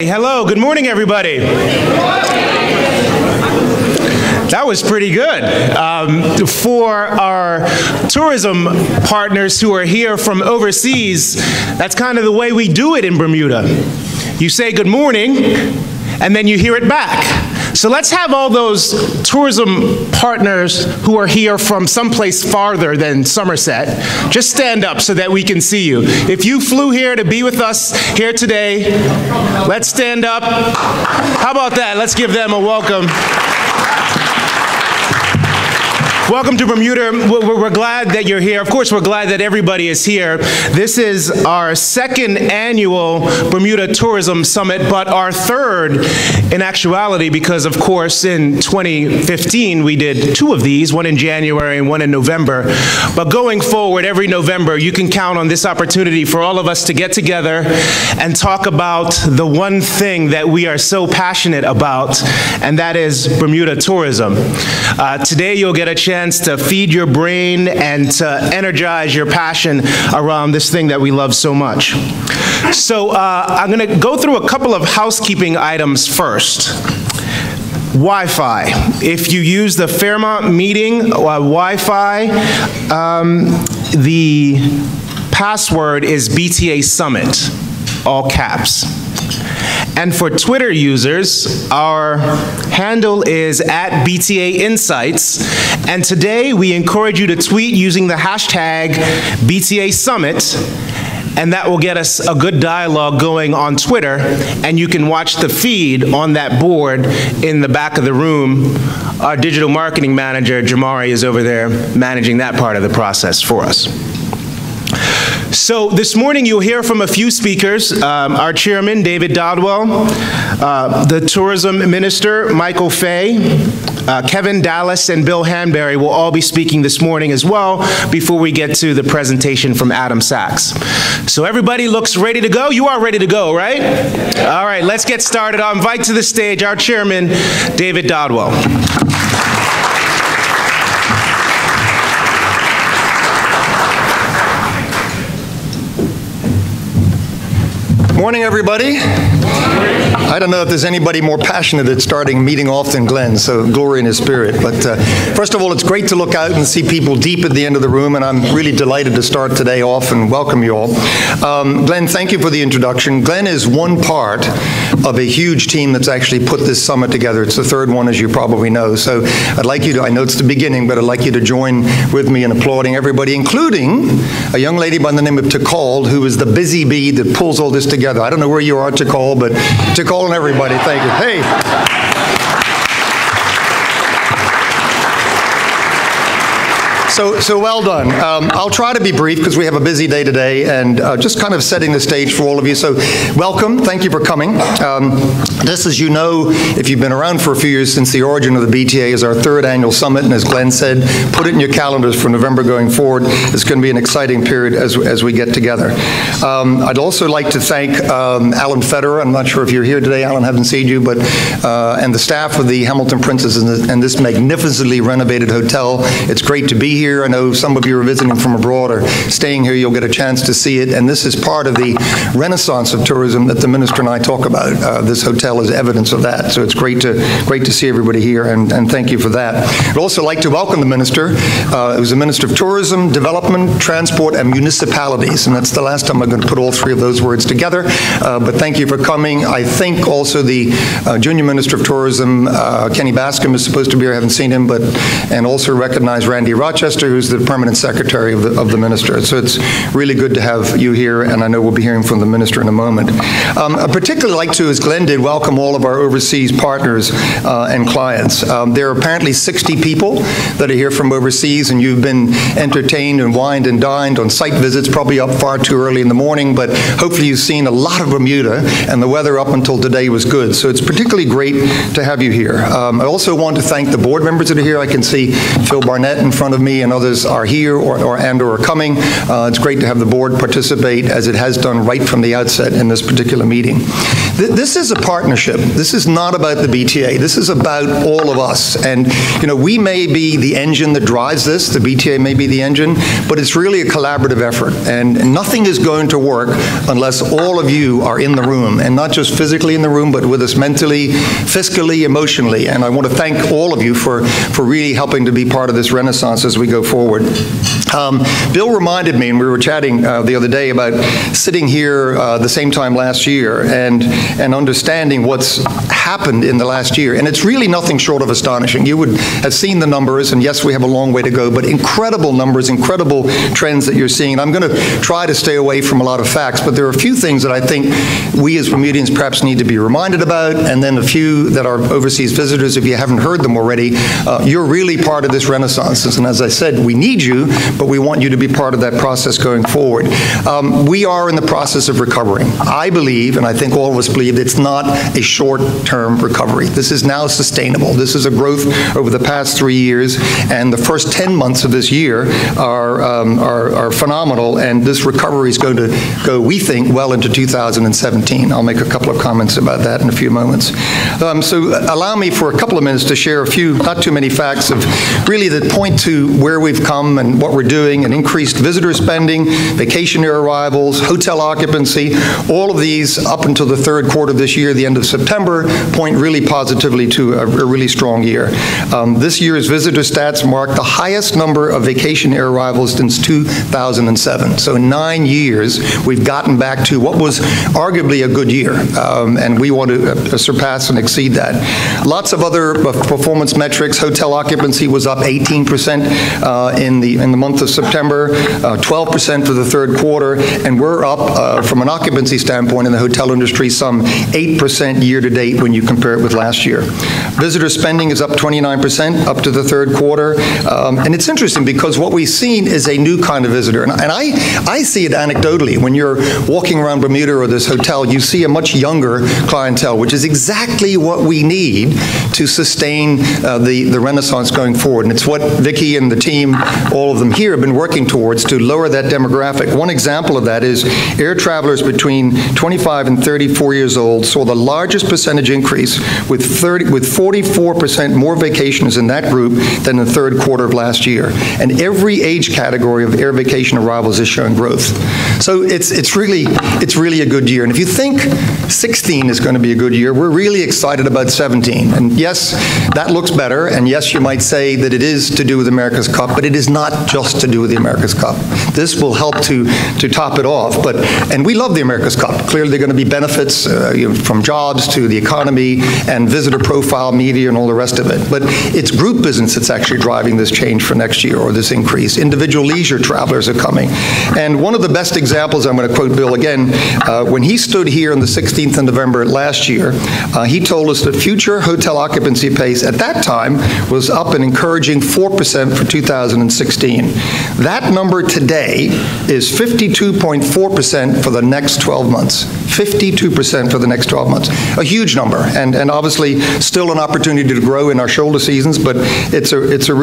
Hello, good morning, everybody. That was pretty good. For our tourism partners who are here from overseas, that's kind of the way we do it in Bermuda. You say good morning, and then you hear it back. So let's have all those tourism partners who are here from someplace farther than Somerset just stand up so that we can see you. If you flew here to be with us here today, let's stand up. How about that? Let's give them a welcome. Welcome to Bermuda. We're glad that you're here. Of course, we're glad that everybody is here. This is our second annual Bermuda Tourism Summit, but our third in actuality because, of course, in 2015, we did two of these, one in January and one in November. But going forward, every November, you can count on this opportunity for all of us to get together and talk about the one thing that we are so passionate about, and that is Bermuda tourism. Today, you'll get a chance to feed your brain and to energize your passion around this thing that we love so much. So I'm going to go through a couple of housekeeping items first. Wi-Fi. If you use the Fairmont meeting Wi-Fi, the password is BTA Summit, all caps. And for Twitter users, our handle is @BTA Insights. And today we encourage you to tweet using the hashtag BTA Summit, and that will get us a good dialogue going on Twitter. And you can watch the feed on that board in the back of the room. Our digital marketing manager, Jamari, is over there managing that part of the process for us. So this morning you'll hear from a few speakers. Our chairman, David Dodwell, the tourism minister, Michael Fay, Kevin Dallas, and Bill Hanbury will all be speaking this morning as well before we get to the presentation from Adam Sachs. So everybody looks ready to go? You are ready to go, right? All right, let's get started. I'll invite to the stage our chairman, David Dodwell. Morning, everybody. I don't know if there's anybody more passionate at starting a meeting off than Glenn, so glory in his spirit. But first of all, it's great to look out and see people deep at the end of the room, and I'm really delighted to start today off and welcome you all. Glenn, thank you for the introduction. Glenn is one part of a huge team that's actually put this summit together. It's the third one, as you probably know. So I'd like you to, I know it's the beginning, but I'd like you to join with me in applauding everybody, including a young lady by the name of Tikal, who is the busy bee that pulls all this together. I don't know where you are, Tikal, but Tikal and everybody, thank you. Hey. So well done. I'll try to be brief because we have a busy day today, and just kind of setting the stage for all of you. So welcome, thank you for coming. This, as you know, if you've been around for a few years since the origin of the BTA, is our third annual summit, and as Glenn said, put it in your calendars for November going forward. It's going to be an exciting period as we get together. I'd also like to thank Alan Federer. I'm not sure if you're here today, Alan, haven't seen you, but and the staff of the Hamilton Princess and this magnificently renovated hotel. It's great to be here. I know some of you are visiting from abroad or staying here. You'll get a chance to see it, and this is part of the renaissance of tourism that the minister and I talk about. This hotel is evidence of that, so it's great to see everybody here, and thank you for that. I'd also like to welcome the minister, who's the Minister of Tourism, Development, Transport, and Municipalities, and that's the last time I'm going to put all three of those words together, but thank you for coming. I think also the Junior Minister of Tourism, Kenny Bascom, is supposed to be here. I haven't seen him, and also recognize Randy Rochester, who's the permanent secretary of the minister. So it's really good to have you here, and I know we'll be hearing from the minister in a moment. I'd particularly like to, as Glenn did, welcome all of our overseas partners and clients. There are apparently 60 people that are here from overseas, and you've been entertained and wined and dined on site visits, probably up far too early in the morning, but hopefully you've seen a lot of Bermuda, and the weather up until today was good. So it's particularly great to have you here. I also want to thank the board members that are here. I can see Phil Barnett in front of me, and others are here or are coming. It's great to have the board participate, as it has done right from the outset in this particular meeting. This is a partnership. This is not about the BTA. This is about all of us. And, we may be the engine that drives this. The BTA may be the engine, but it's really a collaborative effort. And nothing is going to work unless all of you are in the room, and not just physically in the room, but with us mentally, fiscally, emotionally. And I want to thank all of you for really helping to be part of this renaissance as we go forward. Bill reminded me, and we were chatting the other day, about sitting here the same time last year and understanding what's happened in the last year. And it's really nothing short of astonishing. You would have seen the numbers, and yes, we have a long way to go, but incredible numbers, incredible trends that you're seeing. And I'm going to try to stay away from a lot of facts, but there are a few things that I think we as Bermudians perhaps need to be reminded about, and then a few that our overseas visitors, if you haven't heard them already, you're really part of this renaissance. And as I said, we need you, but we want you to be part of that process going forward. We are in the process of recovering. I believe, and I think all of us believe, it's not a short-term recovery. This is now sustainable. This is a growth over the past 3 years, and the first 10 months of this year are phenomenal, and this recovery is going to go, we think, well into 2017. I'll make a couple of comments about that in a few moments. So allow me for a couple of minutes to share a few, not too many facts of really that point to where we've come and what we're doing, and increased visitor spending, vacation year arrivals, hotel occupancy. All of these up until the third quarter of this year, the end of September, point really positively to a really strong year. This year's visitor stats mark the highest number of vacation year arrivals since 2007. So in 9 years, we've gotten back to what was arguably a good year, and we want to surpass and exceed that. Lots of other performance metrics. Hotel occupancy was up 18% in the month of September, 12% for the third quarter, and we're up from an occupancy standpoint in the hotel industry some 8% year to date when you compare it with last year. Visitor spending is up 29% up to the third quarter, and it's interesting because what we've seen is a new kind of visitor, and I see it anecdotally. When you're walking around Bermuda or this hotel, you see a much younger clientele, which is exactly what we need to sustain the renaissance going forward. And it's what Vicki and the team, all of them here, have been working towards to lower that demographic. One example of that is air travelers between 25 and 34 years old saw the largest percentage increase with 44% more vacations in that group than the third quarter of last year. And every age category of air vacation arrivals is showing growth. So it's really a good year. And if you think 16 is going to be a good year, we're really excited about 17. And yes, that looks better. And yes, you might say that it is to do with America's Cup, but it is not just to do with the America's Cup. This will help to top it off. And we love the America's Cup. Clearly, there are going to be benefits from jobs to the economy and visitor profile, media, and all the rest of it. But it's group business that's actually driving this change for next year, or this increase. Individual leisure travelers are coming. And one of the best examples, I'm going to quote Bill again, when he stood here on the 16th of November last year, he told us that future hotel occupancy pace at that time was up an encouraging 4% for 2016. That number today is 52.4% for the next 12 months. 52% for the next 12 months. A huge number, and obviously still an opportunity to grow in our shoulder seasons, but it's a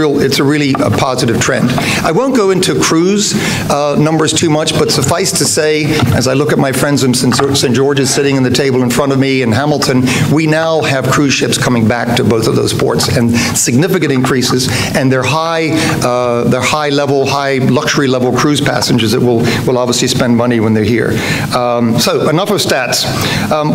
really positive trend. I won't go into cruise numbers too much, but suffice to say, as I look at my friends in St. George's sitting in the table in front of me in Hamilton, we now have cruise ships coming back to both of those ports, and significant increases, and they're high luxury level cruise passengers that will obviously spend money when they're here. So enough of stats.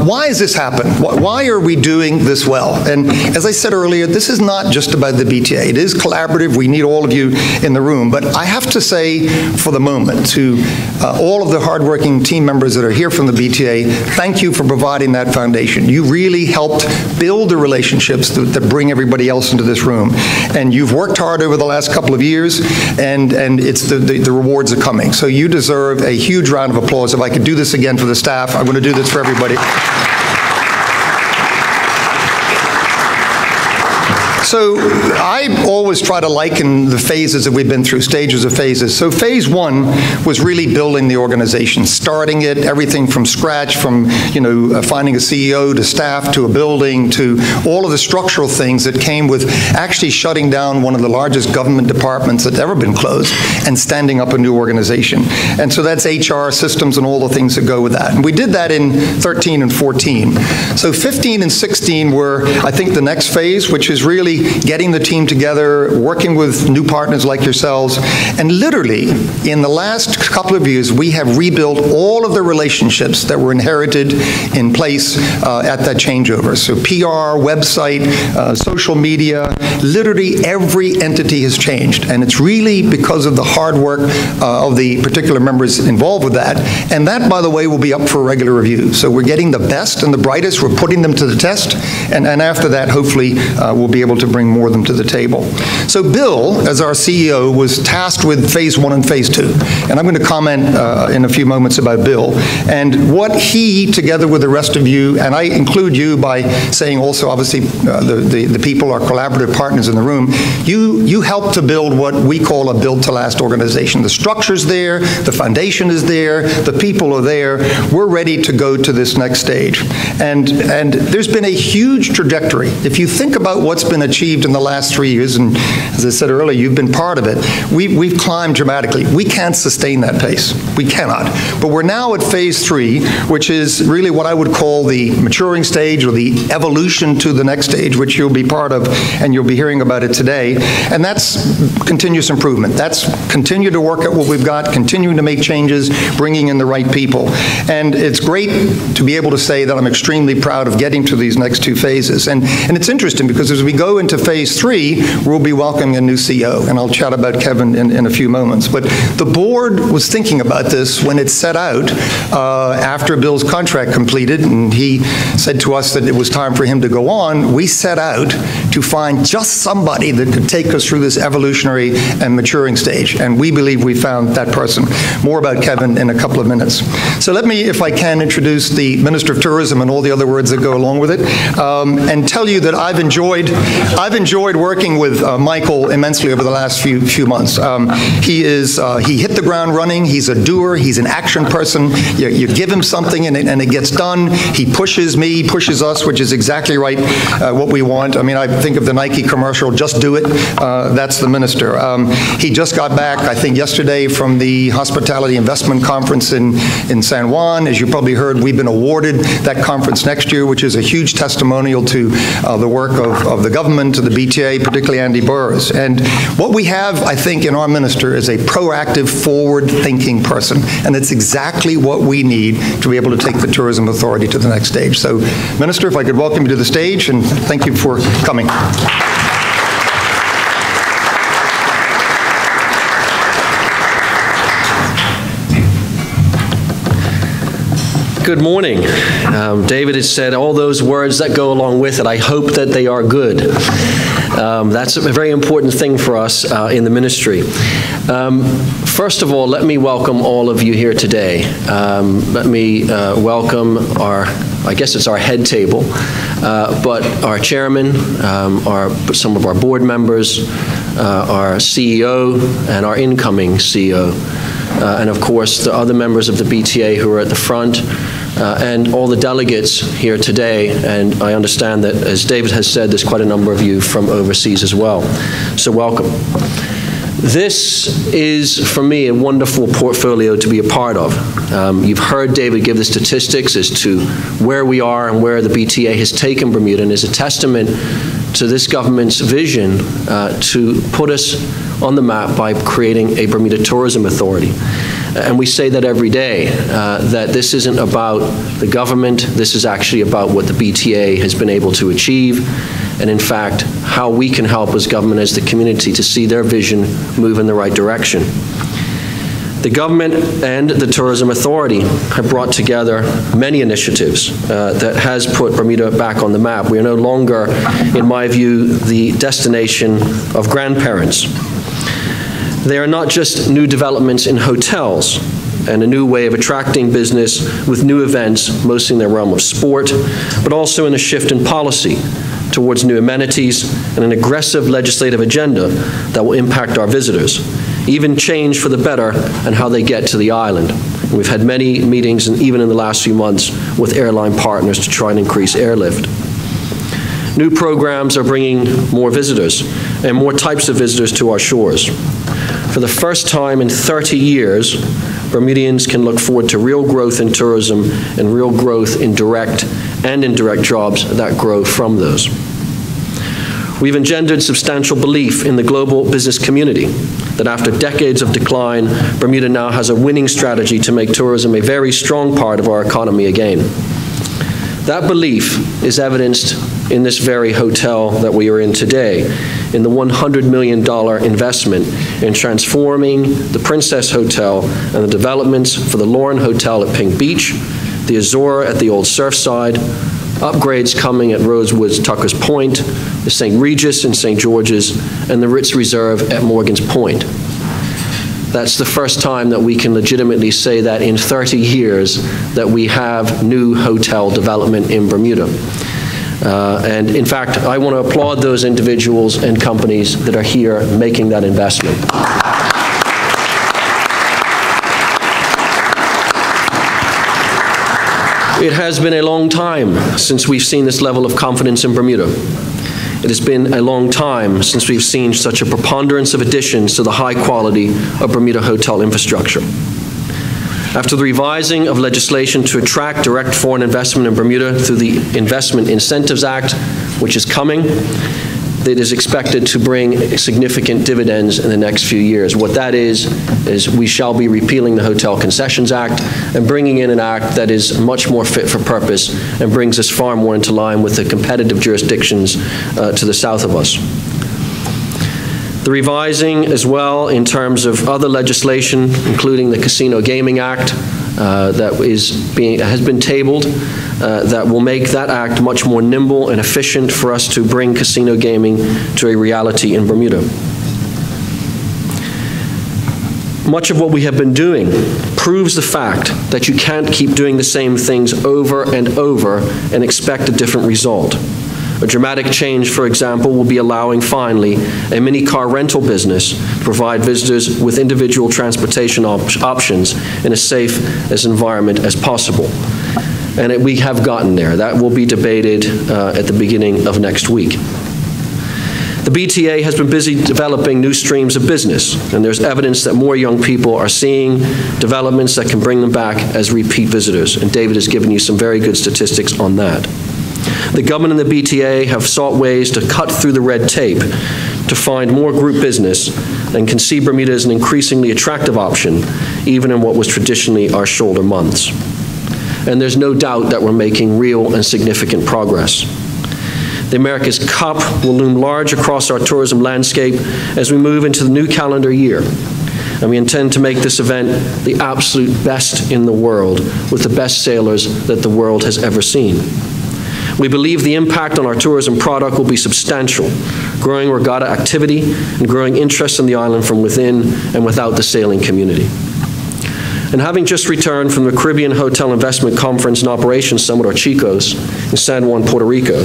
Why has this happened? Why are we doing this well? And as I said earlier, this is not just about the BTA. It is collaborative. We need all of you in the room. But I have to say, for the moment, to all of the hardworking team members that are here from the BTA, thank you for providing that foundation. You really helped build the relationships that bring everybody else into this room. And you've worked hard over the last couple of years, and it's the rewards are coming. So you deserve a huge round of applause. If I could do this again for the staff, I'm going to do this for everybody. So I always try to liken the phases that we've been through, stages of phases. So phase one was really building the organization, starting it, everything from scratch, from finding a CEO to staff to a building to all of the structural things that came with actually shutting down one of the largest government departments that's ever been closed and standing up a new organization. And so that's HR, systems, and all the things that go with that. And we did that in 13 and 14. So 15 and 16 were, I think, the next phase, which is really getting the team together, working with new partners like yourselves, and literally, in the last couple of years, we have rebuilt all of the relationships that were inherited in place at that changeover. So PR, website, social media, literally every entity has changed, and it's really because of the hard work of the particular members involved with that, and that, by the way, will be up for regular review. So we're getting the best and the brightest, we're putting them to the test, and after that, hopefully, we'll be able to bring more of them to the table. So Bill, as our CEO, was tasked with phase one and phase two, and I'm going to comment in a few moments about Bill, and what he, together with the rest of you, and I include you by saying also, obviously, the people, our collaborative partners in the room, you helped to build what we call a build-to-last organization. The structure's there, the foundation is there, the people are there, we're ready to go to this next stage. And there's been a huge trajectory. If you think about what's been achieved in the last 3 years, and as I said earlier, you've been part of it, we've climbed dramatically. We can't sustain that pace. We cannot. But we're now at phase three, which is really what I would call the maturing stage or the evolution to the next stage, which you'll be part of, and you'll be hearing about it today. And that's continuous improvement. That's continue to work at what we've got, continuing to make changes, bringing in the right people. And it's great to be able to say that I'm extremely proud of getting to these next two phases. And it's interesting because as we go into phase three, we'll be welcoming a new CEO, and I'll chat about Kevin in a few moments. But the board was thinking about this when it set out after Bill's contract completed, and he said to us that it was time for him to go on. We set out to find just somebody that could take us through this evolutionary and maturing stage, and we believe we found that person. More about Kevin in a couple of minutes. So let me, if I can, introduce the Minister of Tourism and all the other words that go along with it, and tell you that I've enjoyed working with Michael immensely over the last few months. He hit the ground running. He's a doer. He's an action person. You give him something and it gets done. He pushes me, pushes us, which is exactly right, what we want. I mean, I think of the Nike commercial, just do it. That's the minister. He just got back, I think, yesterday from the Hospitality Investment Conference in San Juan. As you probably heard, we've been awarded that conference next year, which is a huge testimonial to the work of the government, to the BTA, particularly Andy Burrs. And what we have, I think, in our minister is a proactive, forward-thinking person. And it's exactly what we need to be able to take the Tourism Authority to the next stage. So, Minister, if I could welcome you to the stage, and thank you for coming. Good morning. David has said all those words that go along with it. I hope that they are good. That's a very important thing for us in the ministry. First of all, let me welcome all of you here today. Let me welcome I guess it's our head table, but our chairman, some of our board members, our CEO, and our incoming CEO. And of course, the other members of the BTA who are at the front, and all the delegates here today. And I understand that, as David has said, there's quite a number of you from overseas as well. So welcome. This is, for me, a wonderful portfolio to be a part of. You've heard David give the statistics as to where we are and where the BTA has taken Bermuda, and is a testament to this government's vision to put us on the map by creating a Bermuda Tourism Authority. And we say that every day, that this isn't about the government, this is actually about what the BTA has been able to achieve, and in fact, how we can help as government, as the community, to see their vision move in the right direction. The government and the Tourism Authority have brought together many initiatives that has put Bermuda back on the map. We are no longer, in my view, the destination of grandparents. They are not just new developments in hotels and a new way of attracting business with new events, mostly in the realm of sport, but also in a shift in policy towards new amenities, and an aggressive legislative agenda that will impact our visitors, even change for the better and how they get to the island. And we've had many meetings, and even in the last few months, with airline partners to try and increase airlift. New programs are bringing more visitors and more types of visitors to our shores. For the first time in 30 years, Bermudians can look forward to real growth in tourism and real growth in direct and indirect jobs that grow from those. We've engendered substantial belief in the global business community that after decades of decline, Bermuda now has a winning strategy to make tourism a very strong part of our economy again. That belief is evidenced in this very hotel that we are in today, in the $100 million investment in transforming the Princess Hotel and the developments for the Lauren Hotel at Pink Beach, the Azora at the Old Surfside, upgrades coming at Rosewood's Tucker's Point, the St. Regis in St. George's, and the Ritz Reserve at Morgan's Point. That's the first time that we can legitimately say that in 30 years that we have new hotel development in Bermuda. And in fact, I want to applaud those individuals and companies that are here making that investment. It has been a long time since we've seen this level of confidence in Bermuda. It has been a long time since we've seen such a preponderance of additions to the high quality of Bermuda hotel infrastructure. After the revising of legislation to attract direct foreign investment in Bermuda through the Investment Incentives Act, which is coming, that is expected to bring significant dividends in the next few years. What that is we shall be repealing the Hotel Concessions Act and bringing in an act that is much more fit for purpose and brings us far more into line with the competitive jurisdictions to the south of us. The revising as well in terms of other legislation, including the Casino Gaming Act, that has been tabled, that will make that act much more nimble and efficient for us to bring casino gaming to a reality in Bermuda. Much of what we have been doing proves the fact that you can't keep doing the same things over and over and expect a different result. A dramatic change, for example, will be allowing, finally, a mini-car rental business to provide visitors with individual transportation options in as safe an environment as possible. And we have gotten there. That will be debated at the beginning of next week. The BTA has been busy developing new streams of business, and there's evidence that more young people are seeing developments that can bring them back as repeat visitors. And David has given you some very good statistics on that. The government and the BTA have sought ways to cut through the red tape to find more group business and can see Bermuda as an increasingly attractive option, even in what was traditionally our shoulder months. And there's no doubt that we're making real and significant progress. The America's Cup will loom large across our tourism landscape as we move into the new calendar year. And we intend to make this event the absolute best in the world with the best sailors that the world has ever seen. We believe the impact on our tourism product will be substantial, growing regatta activity and growing interest in the island from within and without the sailing community. And having just returned from the Caribbean Hotel Investment Conference and Operations Summit, or CHICOS, in San Juan, Puerto Rico,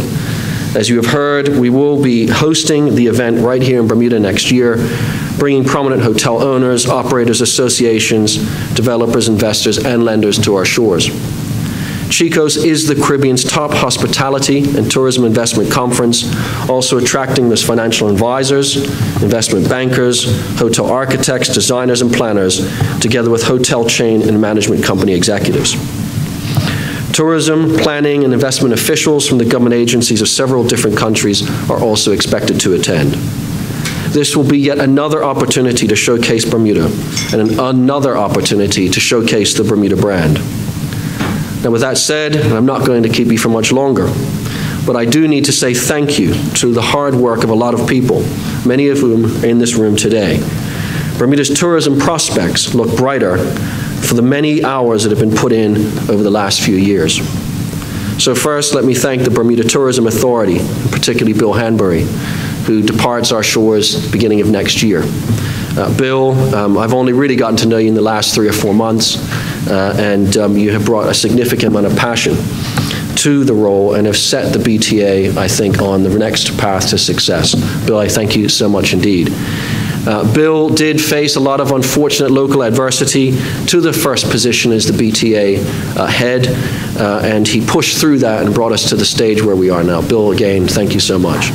as you have heard, we will be hosting the event right here in Bermuda next year, bringing prominent hotel owners, operators, associations, developers, investors, and lenders to our shores. CHICOS is the Caribbean's top hospitality and tourism investment conference, also attracting those financial advisors, investment bankers, hotel architects, designers, and planners, together with hotel chain and management company executives. Tourism, planning, and investment officials from the government agencies of several different countries are also expected to attend. This will be yet another opportunity to showcase Bermuda and another opportunity to showcase the Bermuda brand. Now, with that said, and I'm not going to keep you for much longer, but I do need to say thank you to the hard work of a lot of people, many of whom are in this room today. Bermuda's tourism prospects look brighter for the many hours that have been put in over the last few years. So first, let me thank the Bermuda Tourism Authority, particularly Bill Hanbury, who departs our shores at the beginning of next year. Bill, I've only really gotten to know you in the last 3 or 4 months, and you have brought a significant amount of passion to the role and have set the BTA, I think, on the next path to success. Bill, I thank you so much indeed. Bill did face a lot of unfortunate local adversity to the first position as the BTA head, and he pushed through that and brought us to the stage where we are now. Bill, again, thank you so much.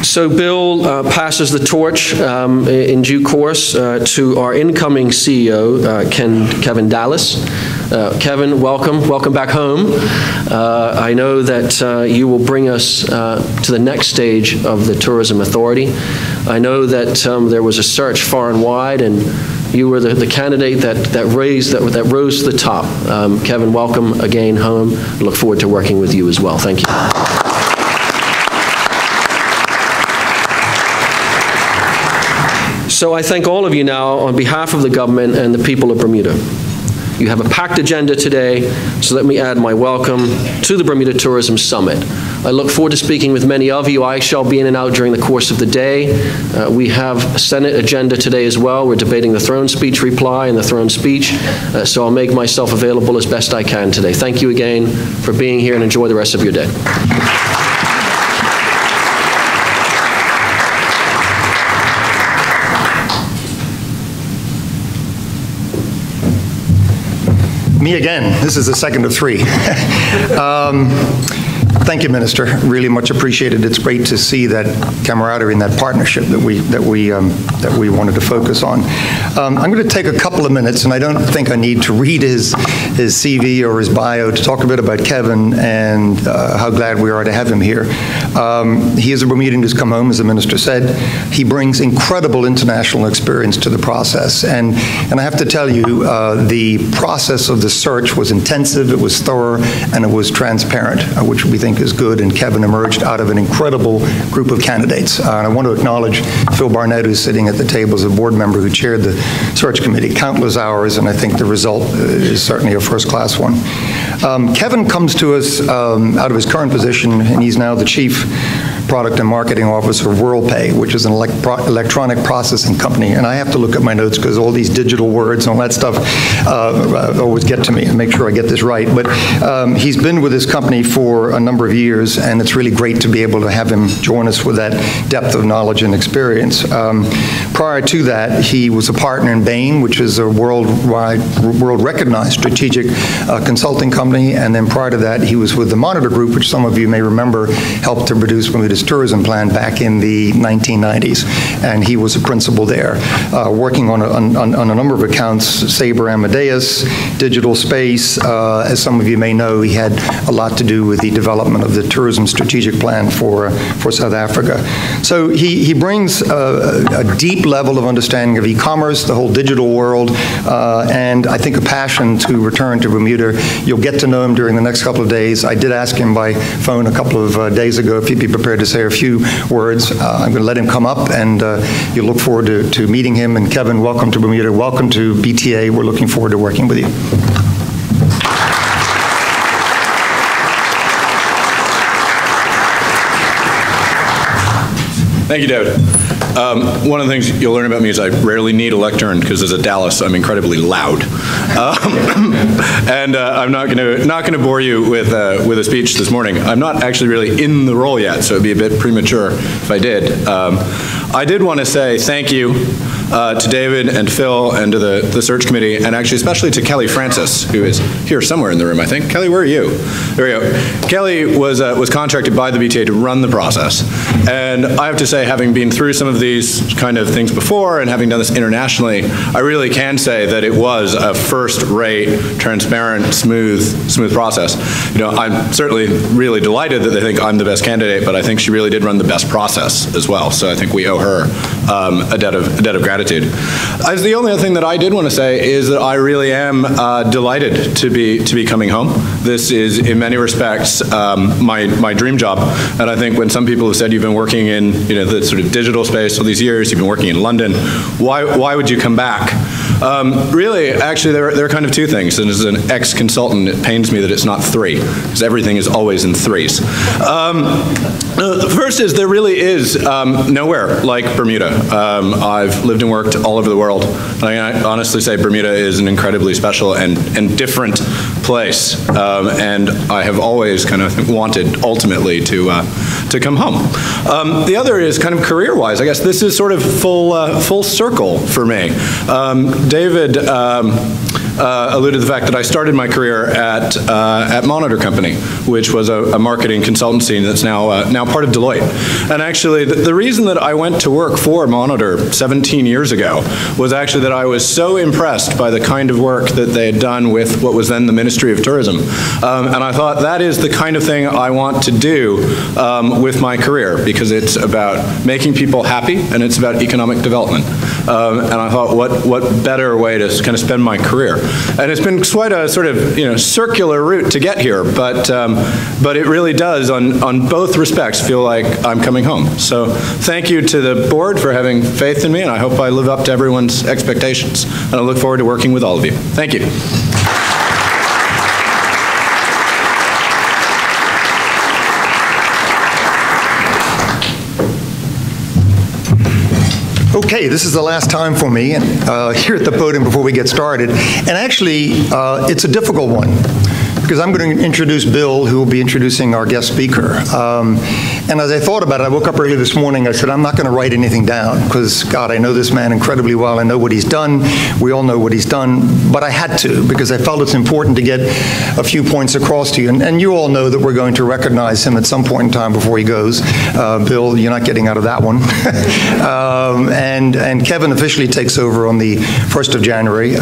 So Bill passes the torch in due course to our incoming CEO, Kevin Dallas. Kevin, welcome back home. I know that you will bring us to the next stage of the Tourism Authority. I know that there was a search far and wide, and you were the candidate that rose to the top. Kevin, welcome again home. I look forward to working with you as well. Thank you. So I thank all of you now on behalf of the government and the people of Bermuda. You have a packed agenda today, so let me add my welcome to the Bermuda Tourism Summit. I look forward to speaking with many of you. I shall be in and out during the course of the day. We have a Senate agenda today as well. We're debating the throne speech reply and the throne speech, so I'll make myself available as best I can today. Thank you again for being here, and enjoy the rest of your day. Me again. This is the second of three. Thank you, Minister. Really much appreciated. It's great to see that camaraderie and that partnership that we wanted to focus on. I'm going to take a couple of minutes, and I don't think I need to read his CV or his bio to talk a bit about Kevin and how glad we are to have him here. He is a Bermudian who's come home, as the Minister said. He brings incredible international experience to the process, and I have to tell you, the process of the search was intensive, it was thorough, and it was transparent, which we think is good, and Kevin emerged out of an incredible group of candidates. And I want to acknowledge Phil Barnett, who's sitting at the table as a board member who chaired the search committee, countless hours, and I think the result is certainly a first-class one. Kevin comes to us out of his current position, and he's now the Chief Product and Marketing Officer of WorldPay, which is an electronic processing company. And I have to look at my notes because all these digital words and all that stuff always get to me, and make sure I get this right. But he's been with this company for a number of years, and it's really great to be able to have him join us with that depth of knowledge and experience. Prior to that, he was a partner in Bain, which is a world-recognized strategic consulting company, and then prior to that, he was with the Monitor Group, which some of you may remember helped to produce Bermuda's tourism plan back in the 1990s, and he was a principal there, working on a number of accounts, Sabre Amadeus, Digital Space. As some of you may know, he had a lot to do with the development of the tourism strategic plan for South Africa. So he brings a deep level of understanding of e-commerce, the whole digital world, and I think a passion to return to Bermuda. You'll get to know him during the next couple of days. I did ask him by phone a couple of days ago if he'd be prepared to say a few words. I'm going to let him come up, and you'll look forward to meeting him. And Kevin, welcome to Bermuda. Welcome to BTA. We're looking forward to working with you. Thank you, David. One of the things you'll learn about me is I rarely need a lectern because as a Dallas, I'm incredibly loud. And I'm not going to bore you with a speech this morning. I'm not actually really in the role yet, so it'd be a bit premature if I did. I did want to say thank you to David and Phil and to the search committee, and actually especially to Kelly Francis, who is here somewhere in the room, I think. Kelly, where are you? There we go. Kelly was contracted by the BTA to run the process. And I have to say, having been through some of these kind of things before and having done this internationally, I really can say that it was a first-rate, transparent, smooth process. You know, I'm certainly really delighted that they think I'm the best candidate, but I think she really did run the best process as well. So I think we owe her a debt of gratitude. The only other thing that I did want to say is that I really am delighted to be coming home. This is, in many respects, my dream job. And I think when some people have said you've been working in the sort of digital space all these years, you've been working in London, why would you come back? Really, actually, there are kind of two things, and as an ex-consultant, it pains me that it's not three, because everything is always in threes. The first is there really is nowhere like Bermuda. I've lived and worked all over the world. I honestly say Bermuda is an incredibly special and different place, and I have always kind of wanted ultimately to come home. The other is kind of career-wise. I guess this is sort of full circle for me. David alluded to the fact that I started my career at Monitor Company, which was a marketing consultancy that's now part of Deloitte. And actually, the reason that I went to work for Monitor 17 years ago was actually that I was so impressed by the kind of work that they had done with what was then the Ministry of Tourism. And I thought that is the kind of thing I want to do with my career, because it's about making people happy and it's about economic development. And I thought, what better way to kind of spend my career? And it's been quite a sort of circular route to get here, but it really does on both respects feel like I'm coming home. So thank you to the board for having faith in me, and I hope I live up to everyone's expectations. And I look forward to working with all of you. Thank you. Okay, this is the last time for me here at the podium before we get started. And actually, it's a difficult one, because I'm going to introduce Bill, who will be introducing our guest speaker. And as I thought about it, I woke up early this morning, I said, I'm not going to write anything down, because, God, I know this man incredibly well. I know what he's done. We all know what he's done. But I had to, because I felt it's important to get a few points across to you. And you all know that we're going to recognize him at some point in time before he goes. Bill, you're not getting out of that one. And Kevin officially takes over on the 1st of January.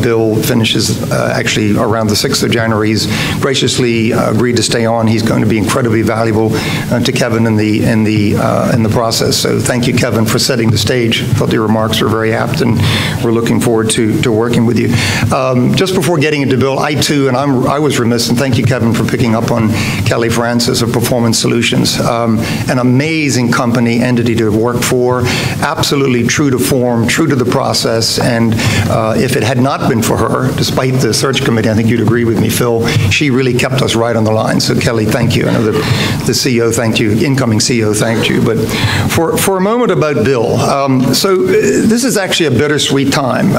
Bill finishes actually around the 6th of January. He's graciously agreed to stay on. He's going to be incredibly valuable to Kevin in the process. So thank you, Kevin, for setting the stage. I thought your remarks were very apt, and we're looking forward to working with you. Just before getting into Bill, I too, and I was remiss, and thank you, Kevin, for picking up on Kelly Francis of Performance Solutions. An amazing company, entity to have worked for, absolutely true to form, true to the process, and if it had not been for her, despite the search committee, I think you'd agree with me, Phil, she really kept us right on the line. So Kelly, thank you. I know the CEO thanked you, incoming CEO thanked you. But for a moment about Bill, so this is actually a bittersweet time.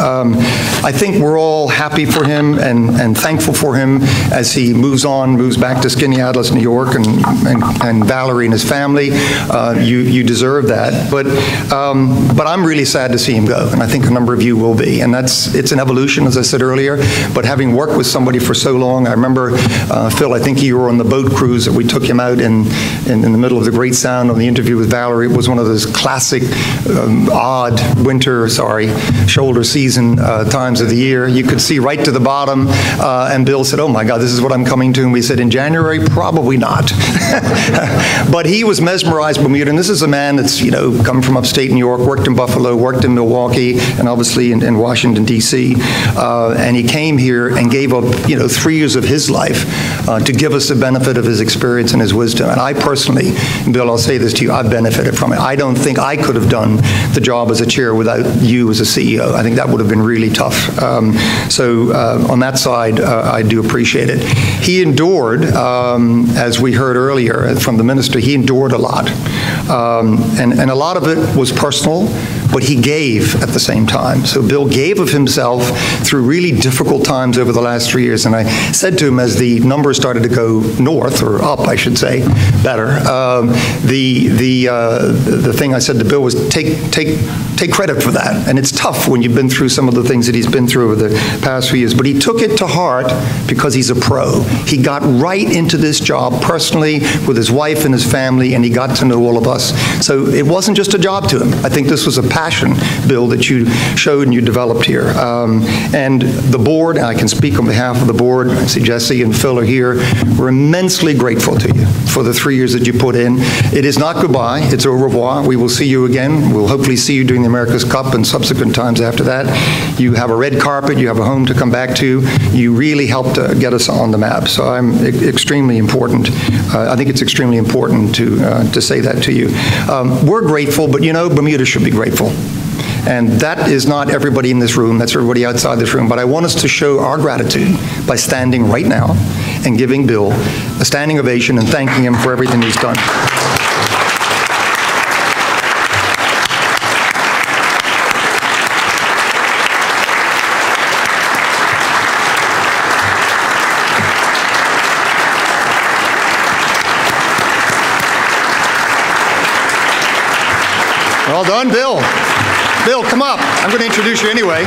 I think we're all happy for him and thankful for him as he moves back to Skinny Atlas, New York, and Valerie and his family. You deserve that. But I'm really sad to see him go, and I think a number of you will be. And it's an evolution, as I said earlier. But having worked with somebody for so long, I remember, Phil, I think you were on the boat cruise that we took him out in the middle of the Great Sound on the interview with Valerie. It was one of those classic odd shoulder season times of the year. You could see right to the bottom, and Bill said, oh my God, this is what I'm coming to. And we said, in January, probably not. But he was mesmerized by Bermuda, and this is a man that's come from upstate New York, worked in Buffalo, worked in Milwaukee, and obviously in Washington, D.C. And he came here and gave up 3 years of his life to give us the benefit of his experience and his wisdom. And I personally, Bill, I'll say this to you, I've benefited from it. I don't think I could have done the job as a chair without you as a CEO. I think that would have been really tough. So on that side, I do appreciate it. He endured, as we heard earlier from the minister, he endured a lot. And a lot of it was personal, but he gave at the same time. So Bill gave of himself through really difficult times over the last 3 years. And I said to him, as the numbers started to go north, or up, I should say, better, the thing I said to Bill was take credit for that. And it's tough when you've been through some of the things that he's been through over the past few years. But he took it to heart because he's a pro. He got right into this job personally with his wife and his family, and he got to know all of us. So it wasn't just a job to him. I think this was a passion, Bill, that you showed and you developed here. And the board, and I can speak on behalf of the board, I see Jesse and Phil are here, we're immensely grateful to you for the 3 years that you put in. It is not goodbye, it's au revoir. We will see you again. We'll hopefully see you during the America's Cup and subsequent times after that. You have a red carpet, you have a home to come back to. You really helped get us on the map. So I'm extremely important. I think it's extremely important to say that to you. We're grateful, but Bermuda should be grateful. And that is not everybody in this room, that's everybody outside this room. But I want us to show our gratitude by standing right now and giving Bill a standing ovation and thanking him for everything he's done. Well done, Bill. Bill, come up. I'm going to introduce you anyway.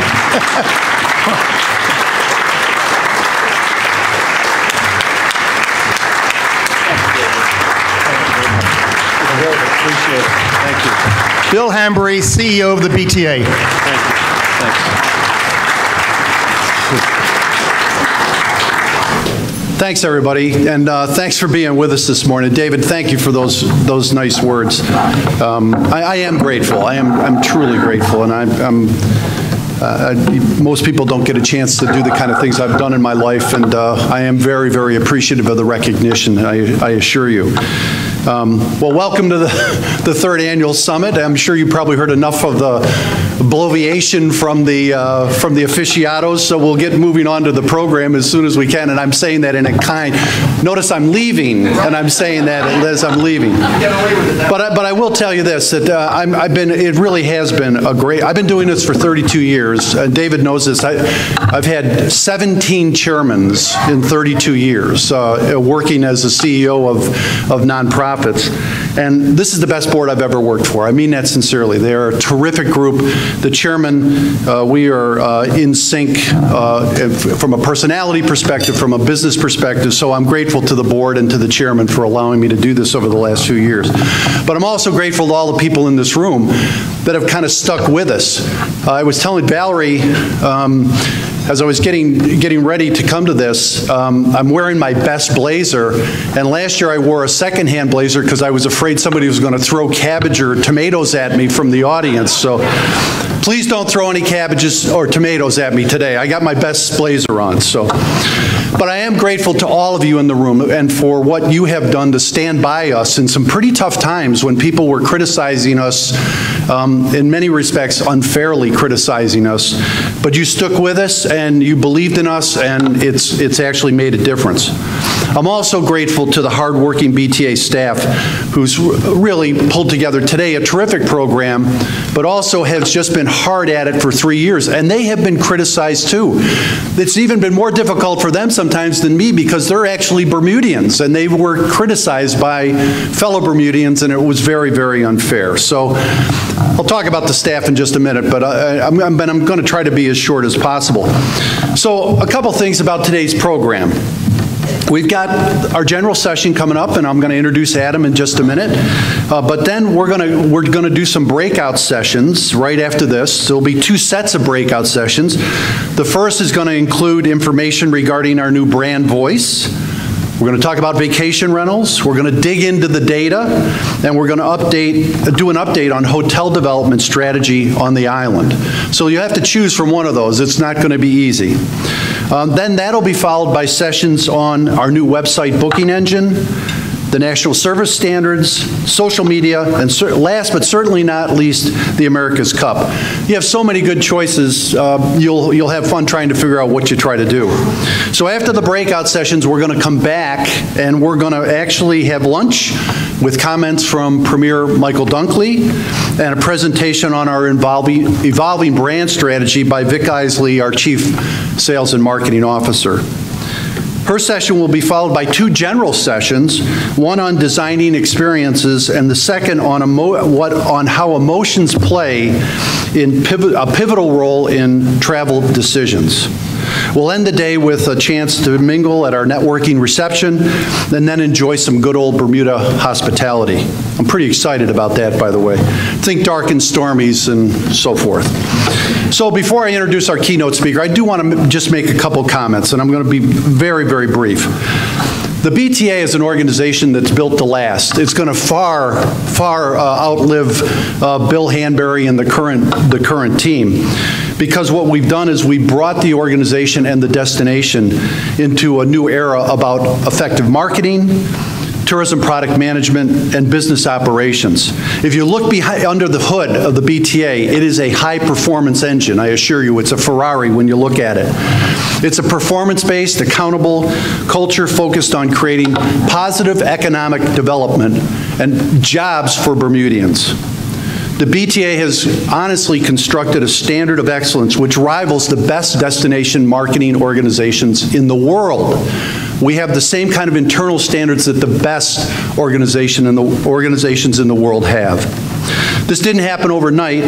Appreciate it. Thank you. Bill Hambury, CEO of the BTA. Thank you. Thanks, everybody, and thanks for being with us this morning. David, thank you for those nice words. I am grateful. I'm truly grateful, and most people don't get a chance to do the kind of things I've done in my life, and I am very, very appreciative of the recognition, I assure you. Well, welcome to the third annual summit. I'm sure you probably heard enough of the bloviation from the aficionados, so we'll get moving on to the program as soon as we can, and I'm saying that in a kind, notice I'm leaving, and I'm saying that as I'm leaving. But I will tell you this, that it really has been I've been doing this for 32 years, and David knows this. I've had 17 chairmans in 32 years, working as a CEO of nonprofits. And this is the best board I've ever worked for. I mean that sincerely. They're a terrific group. The chairman, we are in sync from a personality perspective, from a business perspective, so I'm grateful to the board and to the chairman for allowing me to do this over the last few years. But I'm also grateful to all the people in this room that have kind of stuck with us. I was telling Valerie, as I was getting ready to come to this, I'm wearing my best blazer, and last year I wore a secondhand blazer because I was afraid somebody was going to throw cabbage or tomatoes at me from the audience. So please don't throw any cabbages or tomatoes at me today. I got my best blazer on. But I am grateful to all of you in the room and for what you have done to stand by us in some pretty tough times when people were criticizing us, in many respects unfairly criticizing us. But you stuck with us and you believed in us, and it's actually made a difference. I'm also grateful to the hardworking BTA staff who's really pulled together today a terrific program, but also has just been hard at it for 3 years, and they have been criticized too. It's even been more difficult for them sometimes than me because they're actually Bermudians, and they were criticized by fellow Bermudians, and it was very, very unfair. So I'll talk about the staff in just a minute, but I'm going to try to be as short as possible. So a couple things about today's program. We've got our general session coming up, and I'm going to introduce Adam in just a minute. But then we're going to do some breakout sessions right after this. There'll be 2 sets of breakout sessions. The first is going to include information regarding our new brand voice. We're going to talk about vacation rentals. We're going to dig into the data, and we're going to do an update on hotel development strategy on the island. So you have to choose from one of those. It's not going to be easy. Then that'll be followed by sessions on our new website booking engine, the National Service Standards, social media, and last but certainly not least, the America's Cup. You have so many good choices, you'll have fun trying to figure out what you try to do. So after the breakout sessions, we're going to come back and we're going to actually have lunch with comments from Premier Michael Dunkley and a presentation on our evolving brand strategy by Vic Isley, our Chief Sales and Marketing Officer. Her session will be followed by 2 general sessions, one on designing experiences and the second on how emotions play in a pivotal role in travel decisions. We'll end the day with a chance to mingle at our networking reception and then enjoy some good old Bermuda hospitality. I'm pretty excited about that, by the way. Think dark and stormies and so forth. So before I introduce our keynote speaker, I do want to just make a couple comments, and I'm going to be very, very brief. The BTA is an organization that's built to last. It's going to far outlive Bill Hanbury and the current team, because what we've done is we brought the organization and the destination into a new era about effective marketing, tourism product management, and business operations. If you look under the hood of the BTA, it is a high-performance engine. I assure you, it's a Ferrari when you look at it. It's a performance-based, accountable culture focused on creating positive economic development and jobs for Bermudians. The BTA has honestly constructed a standard of excellence which rivals the best destination marketing organizations in the world. We have the same kind of internal standards that the best organizations in the world have. This didn't happen overnight,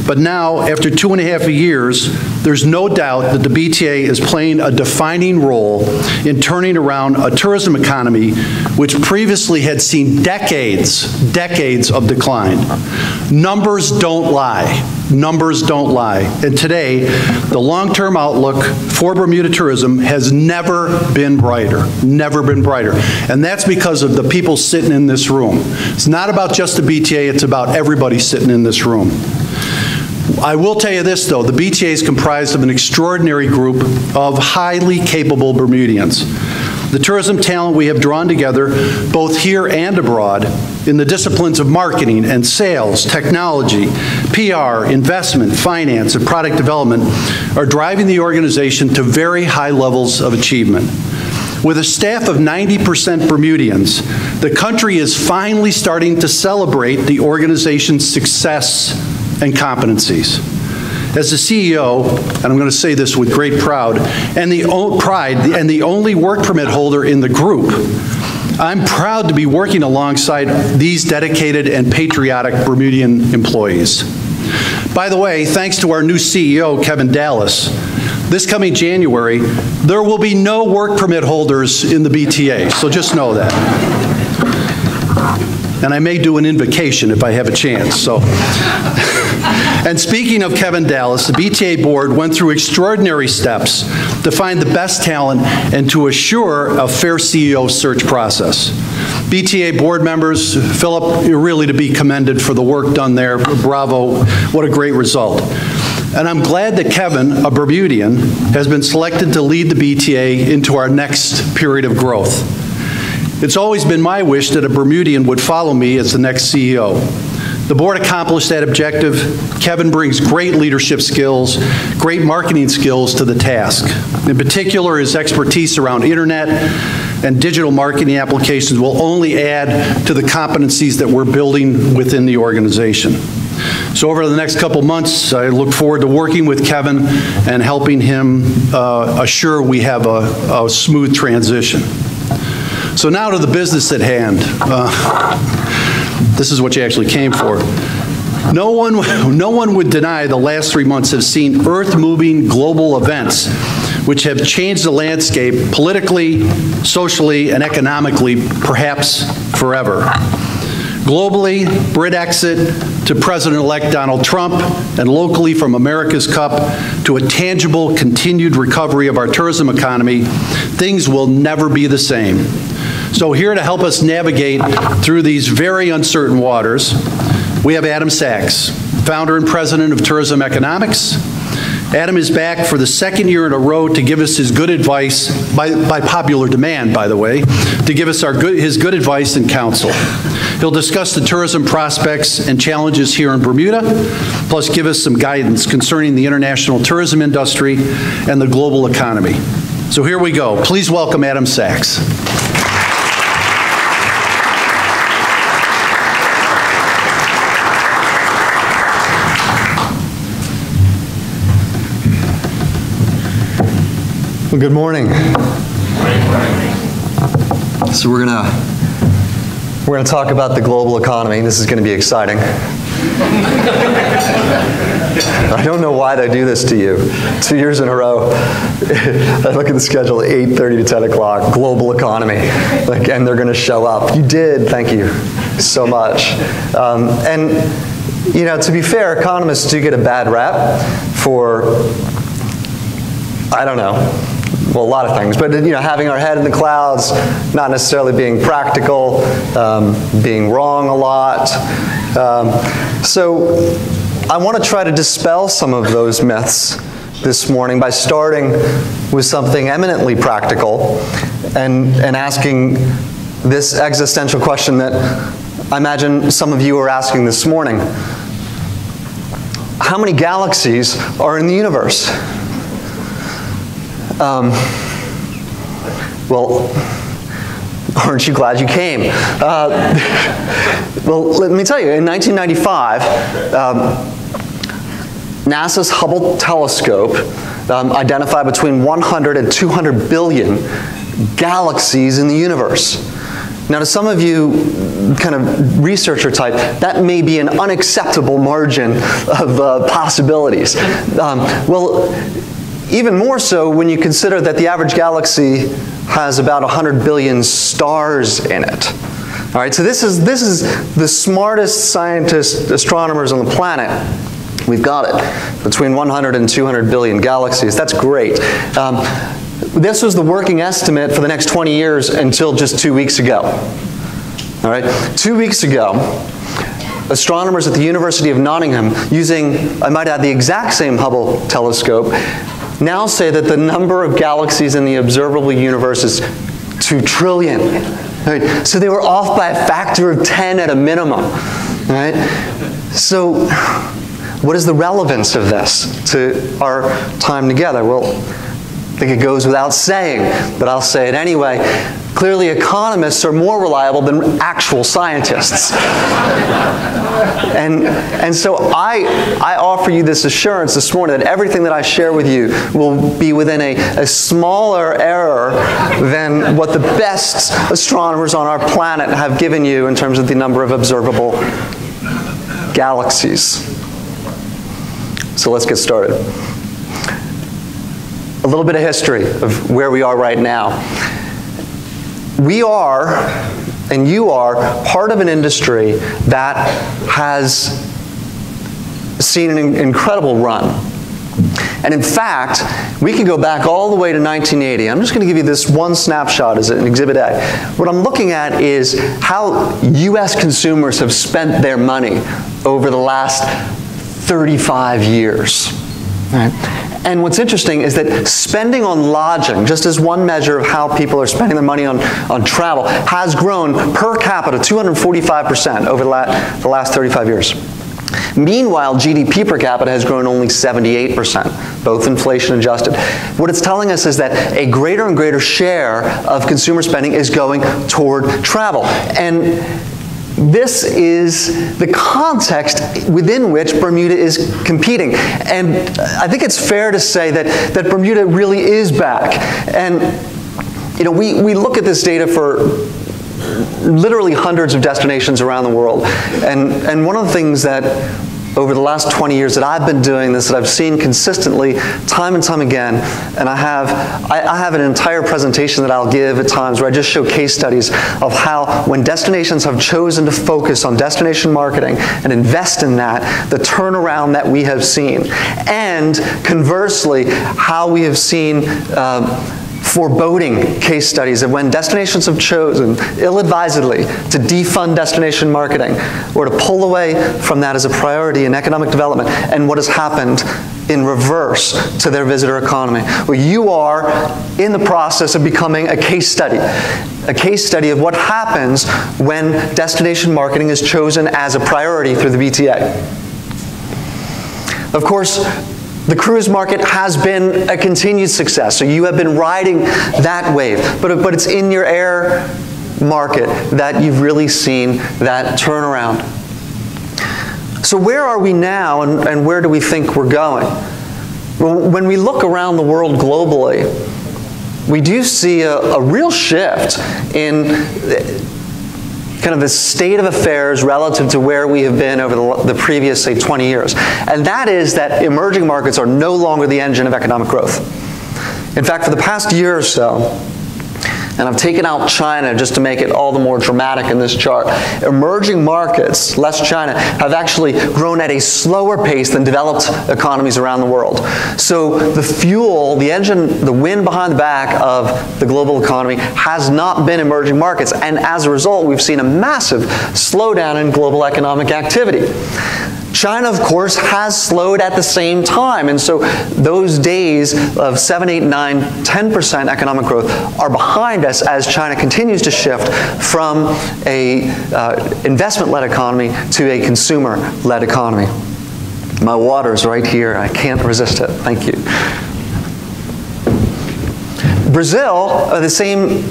but now, after 2.5 years, there's no doubt that the BTA is playing a defining role in turning around a tourism economy which previously had seen decades of decline. Numbers don't lie. Numbers don't lie. And today, the long-term outlook for Bermuda tourism has never been brighter, never been brighter. And that's because of the people sitting in this room. It's not about just the BTA, it's about everybody sitting in this room. I will tell you this, though, the BTA is comprised of an extraordinary group of highly capable Bermudians. The tourism talent we have drawn together, both here and abroad, in the disciplines of marketing and sales, technology, PR, investment, finance, and product development, are driving the organization to very high levels of achievement. With a staff of 90% Bermudians, the country is finally starting to celebrate the organization's success and competencies. As the CEO, and I'm going to say this with great pride, and the only work permit holder in the group, I'm proud to be working alongside these dedicated and patriotic Bermudian employees. By the way, thanks to our new CEO, Kevin Dallas, this coming January, there will be no work permit holders in the BTA, so just know that. And I may do an invocation if I have a chance, so. And speaking of Kevin Dallas, the BTA board went through extraordinary steps to find the best talent and to assure a fair CEO search process. BTA board members, Philip, you're really to be commended for the work done there. Bravo, what a great result. And I'm glad that Kevin, a Bermudian, has been selected to lead the BTA into our next period of growth. It's always been my wish that a Bermudian would follow me as the next CEO. The board accomplished that objective. Kevin brings great leadership skills, great marketing skills to the task. In particular, his expertise around internet and digital marketing applications will only add to the competencies that we're building within the organization. So over the next couple months, I look forward to working with Kevin and helping him assure we have a smooth transition. So now to the business at hand. This is what you actually came for. No one would deny the last 3 months have seen earth-moving global events which have changed the landscape politically, socially, and economically, perhaps forever. Globally, Brit exit to President-elect Donald Trump, and locally from America's Cup to a tangible continued recovery of our tourism economy, things will never be the same. So here to help us navigate through these very uncertain waters, we have Adam Sachs, founder and president of Tourism Economics. Adam is back for the second year in a row to give us his good advice, by popular demand, by the way, to give us his good advice and counsel. He'll discuss the tourism prospects and challenges here in Bermuda, plus give us some guidance concerning the international tourism industry and the global economy. So here we go. Please welcome Adam Sachs. Well, good morning. So we're gonna talk about the global economy. This is gonna be exciting. I don't know why they do this to you. 2 years in a row, I look at the schedule, 8:30 to 10 o'clock, global economy, and they're gonna show up. You did, thank you so much. And you know, to be fair, economists do get a bad rap for, I don't know, well, a lot of things, but you know, having our head in the clouds, not necessarily being practical, being wrong a lot. So I want to try to dispel some of those myths this morning by starting with something eminently practical and asking this existential question that I imagine some of you are asking this morning. How many galaxies are in the universe? Well, aren't you glad you came? Well, let me tell you, in 1995, NASA's Hubble telescope identified between 100 and 200 billion galaxies in the universe. Now, to some of you kind of researcher type, that may be an unacceptable margin of possibilities. Well, even more so when you consider that the average galaxy has about 100 billion stars in it. All right, so this is the smartest scientists, astronomers on the planet. We've got it. Between 100 and 200 billion galaxies. That's great. This was the working estimate for the next 20 years until just 2 weeks ago. All right, 2 weeks ago, astronomers at the University of Nottingham, using, I might add, the exact same Hubble telescope, now say that the number of galaxies in the observable universe is 2 trillion. Right? So they were off by a factor of 10 at a minimum. Right? So what is the relevance of this to our time together? Well, I think it goes without saying, but I'll say it anyway. Clearly, economists are more reliable than actual scientists. And so I offer you this assurance this morning that everything that I share with you will be within a smaller error than what the best astronomers on our planet have given you in terms of the number of observable galaxies. So let's get started. A little bit of history of where we are right now. We are, and you are, part of an industry that has seen an incredible run. And in fact, we can go back all the way to 1980. I'm just going to give you this one snapshot as an Exhibit A. What I'm looking at is how US consumers have spent their money over the last 35 years. Right? And what's interesting is that spending on lodging, just as one measure of how people are spending their money on travel, has grown per capita 245% over the last 35 years. Meanwhile, GDP per capita has grown only 78%, both inflation adjusted. What it's telling us is that a greater and greater share of consumer spending is going toward travel. And this is the context within which Bermuda is competing. And I think it's fair to say that Bermuda really is back. And you know, we look at this data for literally hundreds of destinations around the world. And one of the things that over the last 20 years that I've been doing this, that I've seen consistently, time and time again, and I have an entire presentation that I'll give at times where I just show case studies of how when destinations have chosen to focus on destination marketing and invest in that, the turnaround that we have seen. And conversely, how we have seen foreboding case studies of when destinations have chosen, ill-advisedly, to defund destination marketing or to pull away from that as a priority in economic development, and what has happened in reverse to their visitor economy. Well, you are in the process of becoming a case study of what happens when destination marketing is chosen as a priority through the BTA. Of course, the cruise market has been a continued success, so you have been riding that wave. But it's in your air market that you've really seen that turnaround. So where are we now, and where do we think we're going? Well, when we look around the world globally, we do see a real shift in kind of the state of affairs relative to where we have been over the previous, say, 20 years. And that is that emerging markets are no longer the engine of economic growth. In fact, for the past year or so, and I've taken out China just to make it all the more dramatic in this chart, emerging markets, less China, have actually grown at a slower pace than developed economies around the world. So the fuel, the engine, the wind behind the back of the global economy has not been emerging markets. And as a result, we've seen a massive slowdown in global economic activity. China, of course, has slowed at the same time, and so those days of 7, 8, 9, 10% economic growth are behind us as China continues to shift from a investment-led economy to a consumer-led economy. My water's right here. I can't resist it. Thank you. Brazil, the same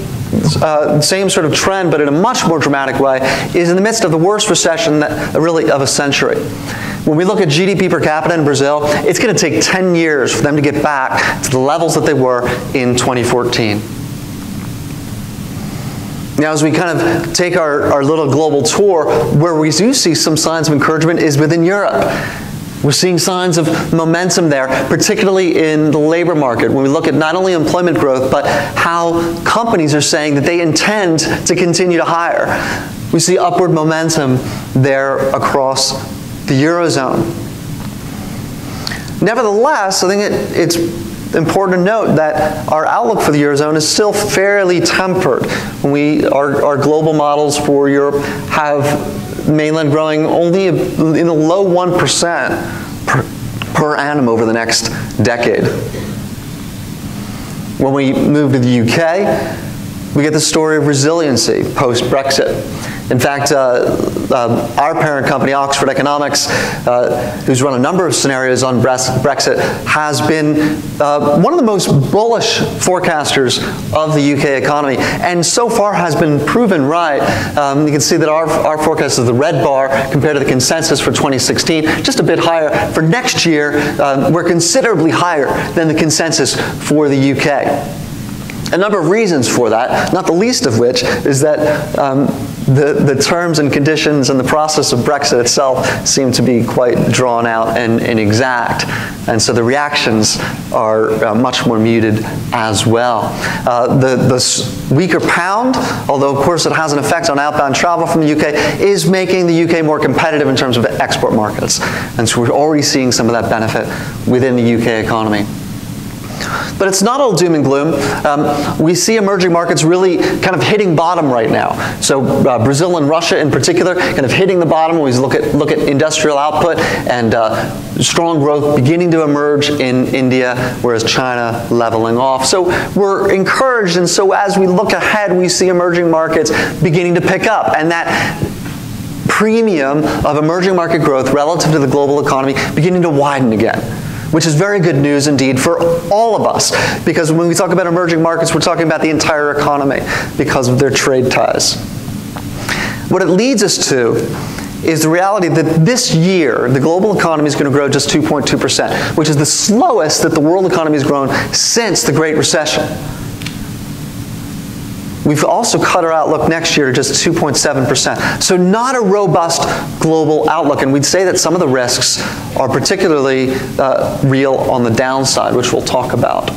sort of trend, but in a much more dramatic way, is in the midst of the worst recession really of a century. When we look at GDP per capita in Brazil, it's going to take 10 years for them to get back to the levels that they were in 2014. Now, as we kind of take our little global tour, where we do see some signs of encouragement is within Europe. We're seeing signs of momentum there, particularly in the labor market, when we look at not only employment growth, but how companies are saying that they intend to continue to hire. We see upward momentum there across the Eurozone. Nevertheless, I think it's important to note that our outlook for the Eurozone is still fairly tempered. Our global models for Europe have mainland growing only in the low 1% per annum over the next decade. When we move to the UK, we get the story of resiliency post-Brexit. In fact, our parent company, Oxford Economics, who's run a number of scenarios on Brexit, has been one of the most bullish forecasters of the UK economy, and so far has been proven right. You can see that our forecast is the red bar compared to the consensus for 2016, just a bit higher. For next year, we're considerably higher than the consensus for the UK. A number of reasons for that, not the least of which is that the terms and conditions and the process of Brexit itself seem to be quite drawn out and exact. And so the reactions are much more muted as well. The weaker pound, although of course it has an effect on outbound travel from the UK, is making the UK more competitive in terms of export markets. And so we're already seeing some of that benefit within the UK economy. But it's not all doom and gloom. We see emerging markets really kind of hitting bottom right now. So Brazil and Russia in particular kind of hitting the bottom when we look at industrial output, and strong growth beginning to emerge in India, whereas China leveling off. So we're encouraged, and so as we look ahead, we see emerging markets beginning to pick up, and that premium of emerging market growth relative to the global economy beginning to widen again, which is very good news indeed for all of us, because when we talk about emerging markets, we're talking about the entire economy because of their trade ties. What it leads us to is the reality that this year, the global economy is going to grow just 2.2%, which is the slowest that the world economy has grown since the Great Recession. We've also cut our outlook next year to just 2.7%. So not a robust global outlook, and we'd say that some of the risks are particularly real on the downside, which we'll talk about.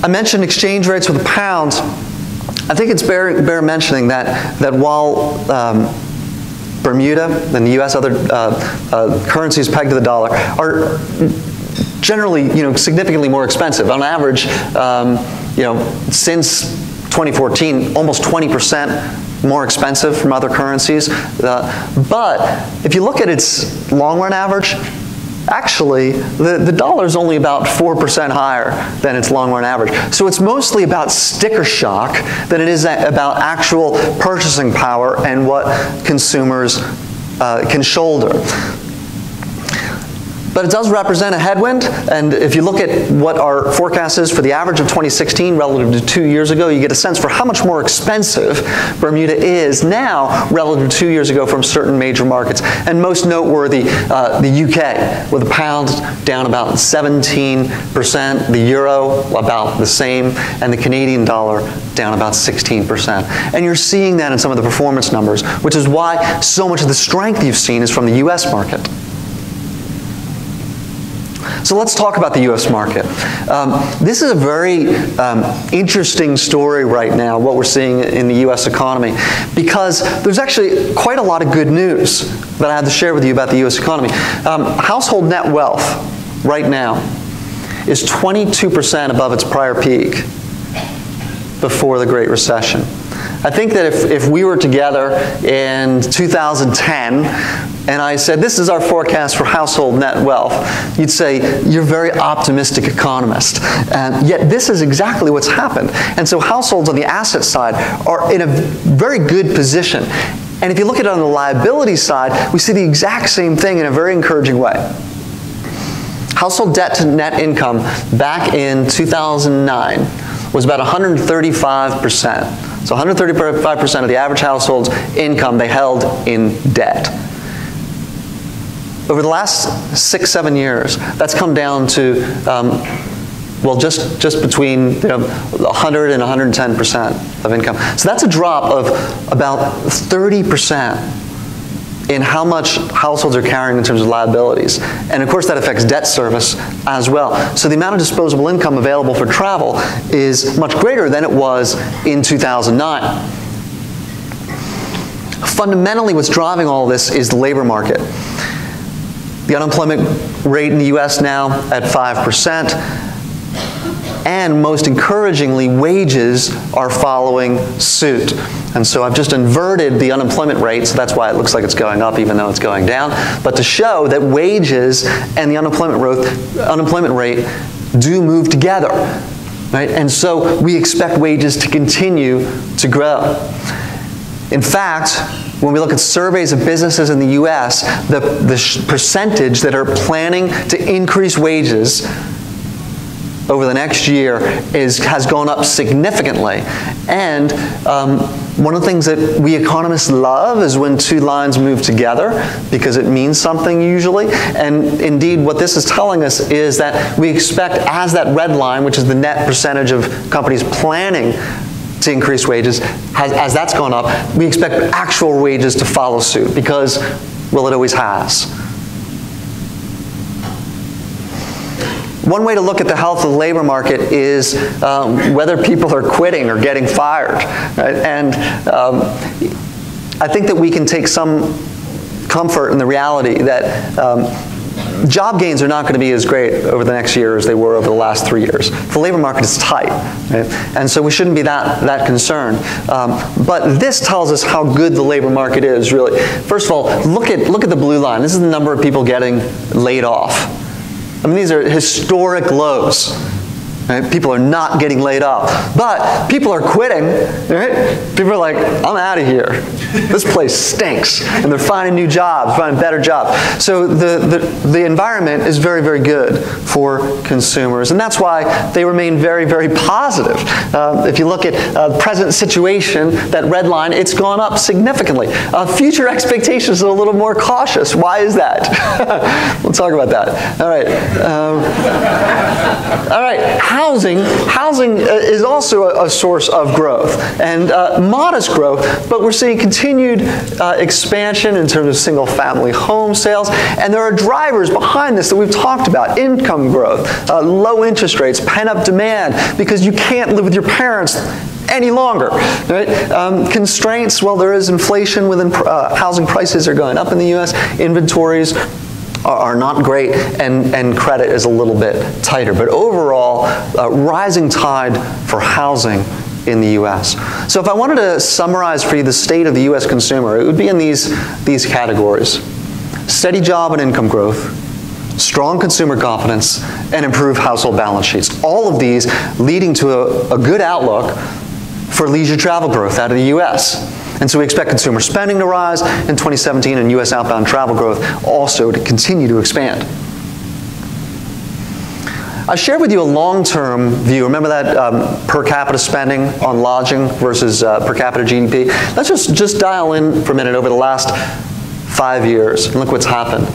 I mentioned exchange rates with the pound. I think it's bear mentioning that while Bermuda and the US, other currencies pegged to the dollar, are generally, significantly more expensive. On average, since 2014, almost 20% more expensive from other currencies. But if you look at its long-run average, actually, the dollar is only about 4% higher than its long-run average. So it's mostly about sticker shock than it is about actual purchasing power and what consumers can shoulder. But it does represent a headwind, and if you look at what our forecast is for the average of 2016 relative to 2 years ago, you get a sense for how much more expensive Bermuda is now relative to 2 years ago from certain major markets. And most noteworthy, the UK, with the pound down about 17%, the euro about the same, and the Canadian dollar down about 16%. And you're seeing that in some of the performance numbers, which is why so much of the strength you've seen is from the US market. So let's talk about the U.S. market. This is a very interesting story right now, what we're seeing in the U.S. economy, because there's actually quite a lot of good news that I have to share with you about the U.S. economy. Household net wealth right now is 22% above its prior peak before the Great Recession. I think that if we were together in 2010 and I said, this is our forecast for household net wealth, you'd say, you're a very optimistic economist. And yet this is exactly what's happened. And so households on the asset side are in a very good position. And if you look at it on the liability side, we see the exact same thing in a very encouraging way. Household debt to net income back in 2009 was about 135%. So 135% of the average household's income they held in debt. Over the last 6-7 years, that's come down to, well, just between 100 and 110% of income. So that's a drop of about 30% in how much households are carrying in terms of liabilities. And of course that affects debt service as well. So the amount of disposable income available for travel is much greater than it was in 2009. Fundamentally what's driving all this is the labor market. The unemployment rate in the US now at 5%. And most encouragingly, wages are following suit. And so I've just inverted the unemployment rate, so that's why it looks like it's going up even though it's going down. But to show that wages and the unemployment rate do move together. Right? And so we expect wages to continue to grow. In fact, when we look at surveys of businesses in the US, the percentage that are planning to increase wages over the next year has gone up significantly. And one of the things that we economists love is when two lines move together, because it means something usually. And indeed, what this is telling us is that we expect, as that red line, which is the net percentage of companies planning to increase wages, as that's gone up, we expect actual wages to follow suit, because, well, it always has. One way to look at the health of the labor market is whether people are quitting or getting fired. Right? And I think that we can take some comfort in the reality that job gains are not going to be as great over the next year as they were over the last 3 years. The labor market is tight, right? And so we shouldn't be that concerned. But this tells us how good the labor market is, really. First of all, look at the blue line. This is the number of people getting laid off. I mean, these are historic lows. Right? People are not getting laid off. But people are quitting. Right? People are like, I'm out of here. This place stinks. And they're finding new jobs, finding better jobs. So the environment is very, very good for consumers. And that's why they remain very, very positive. If you look at the present situation, that red line, it's gone up significantly. Future expectations are a little more cautious. Why is that? We'll talk about that. All right. All right. Housing is also a source of growth, and modest growth, but we're seeing continued expansion in terms of single-family home sales, and there are drivers behind this that we've talked about: income growth, low interest rates, pent-up demand, because you can't live with your parents any longer. Right? Constraints, well, there is inflation within housing prices are going up in the US, inventories are not great, and credit is a little bit tighter. But overall, rising tide for housing in the US. So if I wanted to summarize for you the state of the US consumer, it would be in these categories: steady job and income growth, strong consumer confidence, and improved household balance sheets. All of these leading to a good outlook for leisure travel growth out of the US. And so we expect consumer spending to rise in 2017 and US outbound travel growth also to continue to expand. I shared with you a long-term view. Remember that per capita spending on lodging versus per capita GDP? Let's just dial in for a minute over the last 5 years and look what's happened.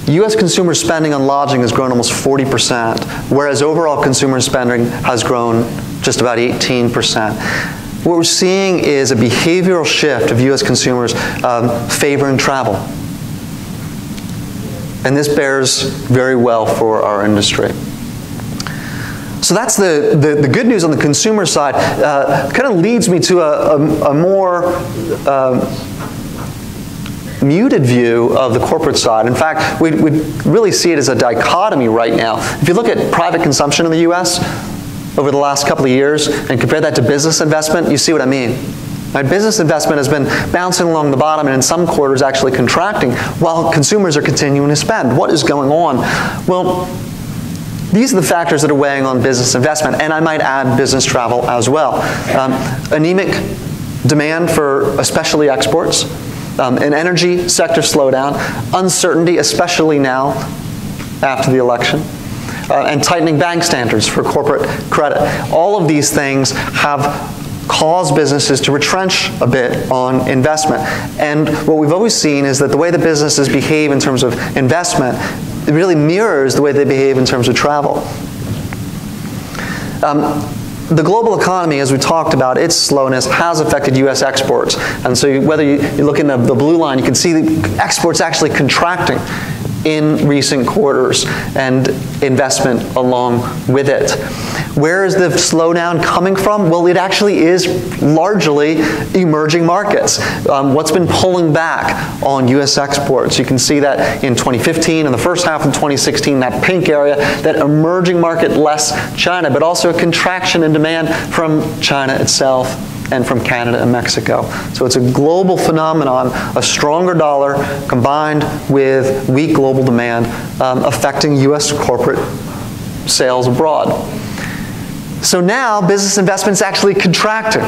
US consumer spending on lodging has grown almost 40%, whereas overall consumer spending has grown just about 18%. What we're seeing is a behavioral shift of US consumers favoring travel. And this bears very well for our industry. So that's the good news on the consumer side. Kind of leads me to a more muted view of the corporate side. In fact, we really see it as a dichotomy right now. If you look at private consumption in the US over the last couple of years and compare that to business investment, you see what I mean. Right? Business investment has been bouncing along the bottom and in some quarters actually contracting while consumers are continuing to spend. What is going on? Well, these are the factors that are weighing on business investment, and I might add business travel as well. Anemic demand for especially exports, an energy sector slowdown, uncertainty, especially now after the election, and tightening bank standards for corporate credit. All of these things have caused businesses to retrench a bit on investment. And what we've always seen is that the way that businesses behave in terms of investment, it really mirrors the way they behave in terms of travel. The global economy, as we talked about, its slowness has affected U.S. exports. And so whether you look in the blue line, you can see the exports actually contracting in recent quarters and investment along with it. Where is the slowdown coming from? Well, it actually is largely emerging markets. What's been pulling back on U.S. exports? You can see that in 2015 and the first half of 2016, that pink area, that emerging market less China, but also a contraction in demand from China itself and from Canada and Mexico. So it's a global phenomenon, a stronger dollar combined with weak global demand affecting U.S. corporate sales abroad. So now business investment is actually contracting,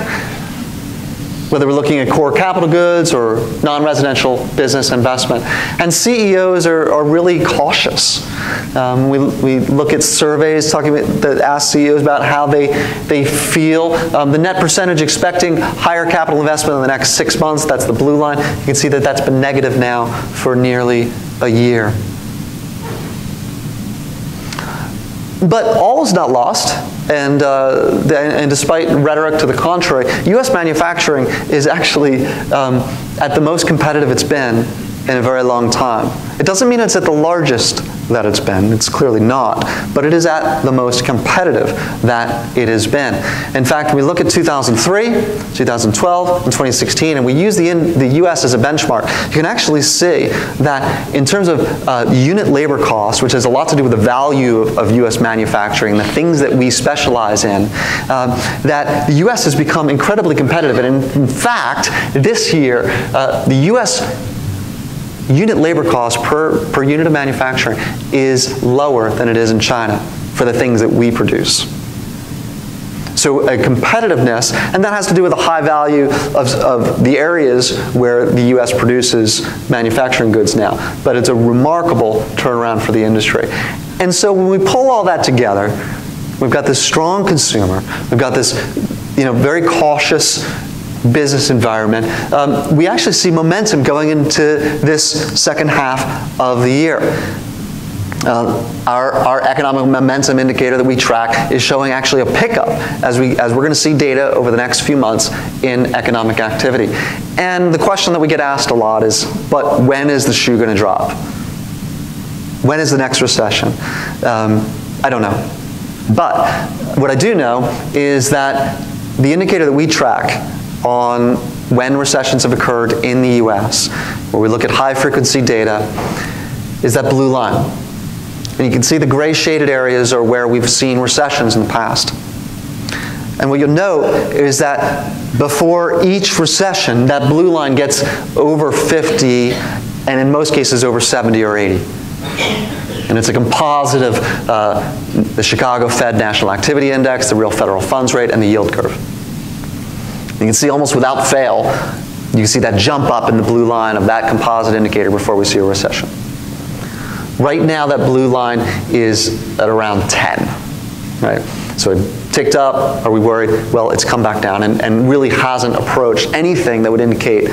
whether we're looking at core capital goods or non-residential business investment. And CEOs are really cautious. We look at surveys that ask CEOs about how they feel. The net percentage expecting higher capital investment in the next 6 months, that's the blue line. You can see that that's been negative now for nearly a year. But all is not lost, and despite rhetoric to the contrary, U.S. manufacturing is actually at the most competitive it's been in a very long time. It doesn't mean it's at the largest that it's been. It's clearly not. But it is at the most competitive that it has been. In fact, we look at 2003, 2012, and 2016, and we use the U.S. as a benchmark. You can actually see that in terms of unit labor costs, which has a lot to do with the value of U.S. manufacturing, the things that we specialize in, that the U.S. has become incredibly competitive. And in fact, this year, the U.S. unit labor cost per unit of manufacturing is lower than it is in China for the things that we produce. So a competitiveness, and that has to do with the high value of the areas where the U.S. produces manufacturing goods now. But it's a remarkable turnaround for the industry. And so when we pull all that together, we've got this strong consumer, we've got this very cautious business environment, we actually see momentum going into this second half of the year. Our economic momentum indicator that we track is showing actually a pickup as we're going to see data over the next few months in economic activity. And the question that we get asked a lot is, but when is the shoe going to drop? When is the next recession? I don't know. But what I do know is that the indicator that we track on when recessions have occurred in the U.S., where we look at high-frequency data, is that blue line. And you can see the gray shaded areas are where we've seen recessions in the past. And what you'll note is that before each recession, that blue line gets over 50, and in most cases over 70 or 80. And it's a composite of the Chicago Fed National Activity Index, the real federal funds rate, and the yield curve. You can see almost without fail, you can see that jump up in the blue line of that composite indicator before we see a recession. Right now, that blue line is at around 10, right? So it ticked up. Are we worried? Well, it's come back down and really hasn't approached anything that would indicate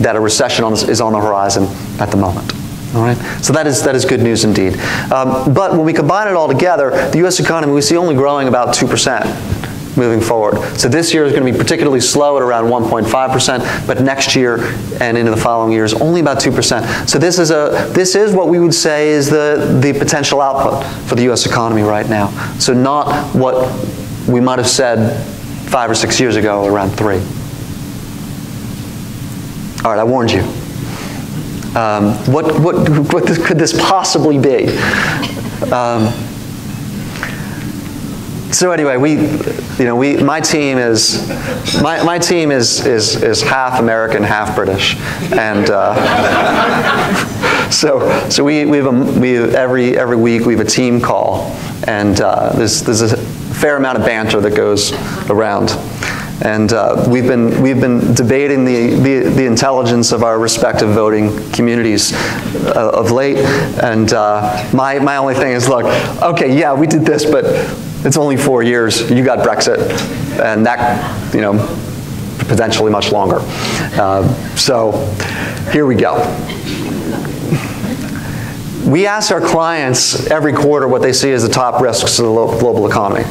that a recession is on the horizon at the moment. All right? So that is good news indeed. But when we combine it all together, the U.S. economy, we see only growing about 2%. Moving forward. So this year is going to be particularly slow at around 1.5%, but next year and into the following years, only about 2%. So this is what we would say is the potential output for the U.S. economy right now. So not what we might have said 5 or 6 years ago, around 3. All right, I warned you. What could this possibly be? So anyway, you know, my team is half American, half British, and so every week we have a team call, and there's a fair amount of banter that goes around. And we've been debating the intelligence of our respective voting communities of late. And my only thing is, look, okay, yeah, we did this, but it's only 4 years. You got Brexit, and that, you know, potentially much longer. So here we go. We ask our clients every quarter what they see as the top risks to the global economy.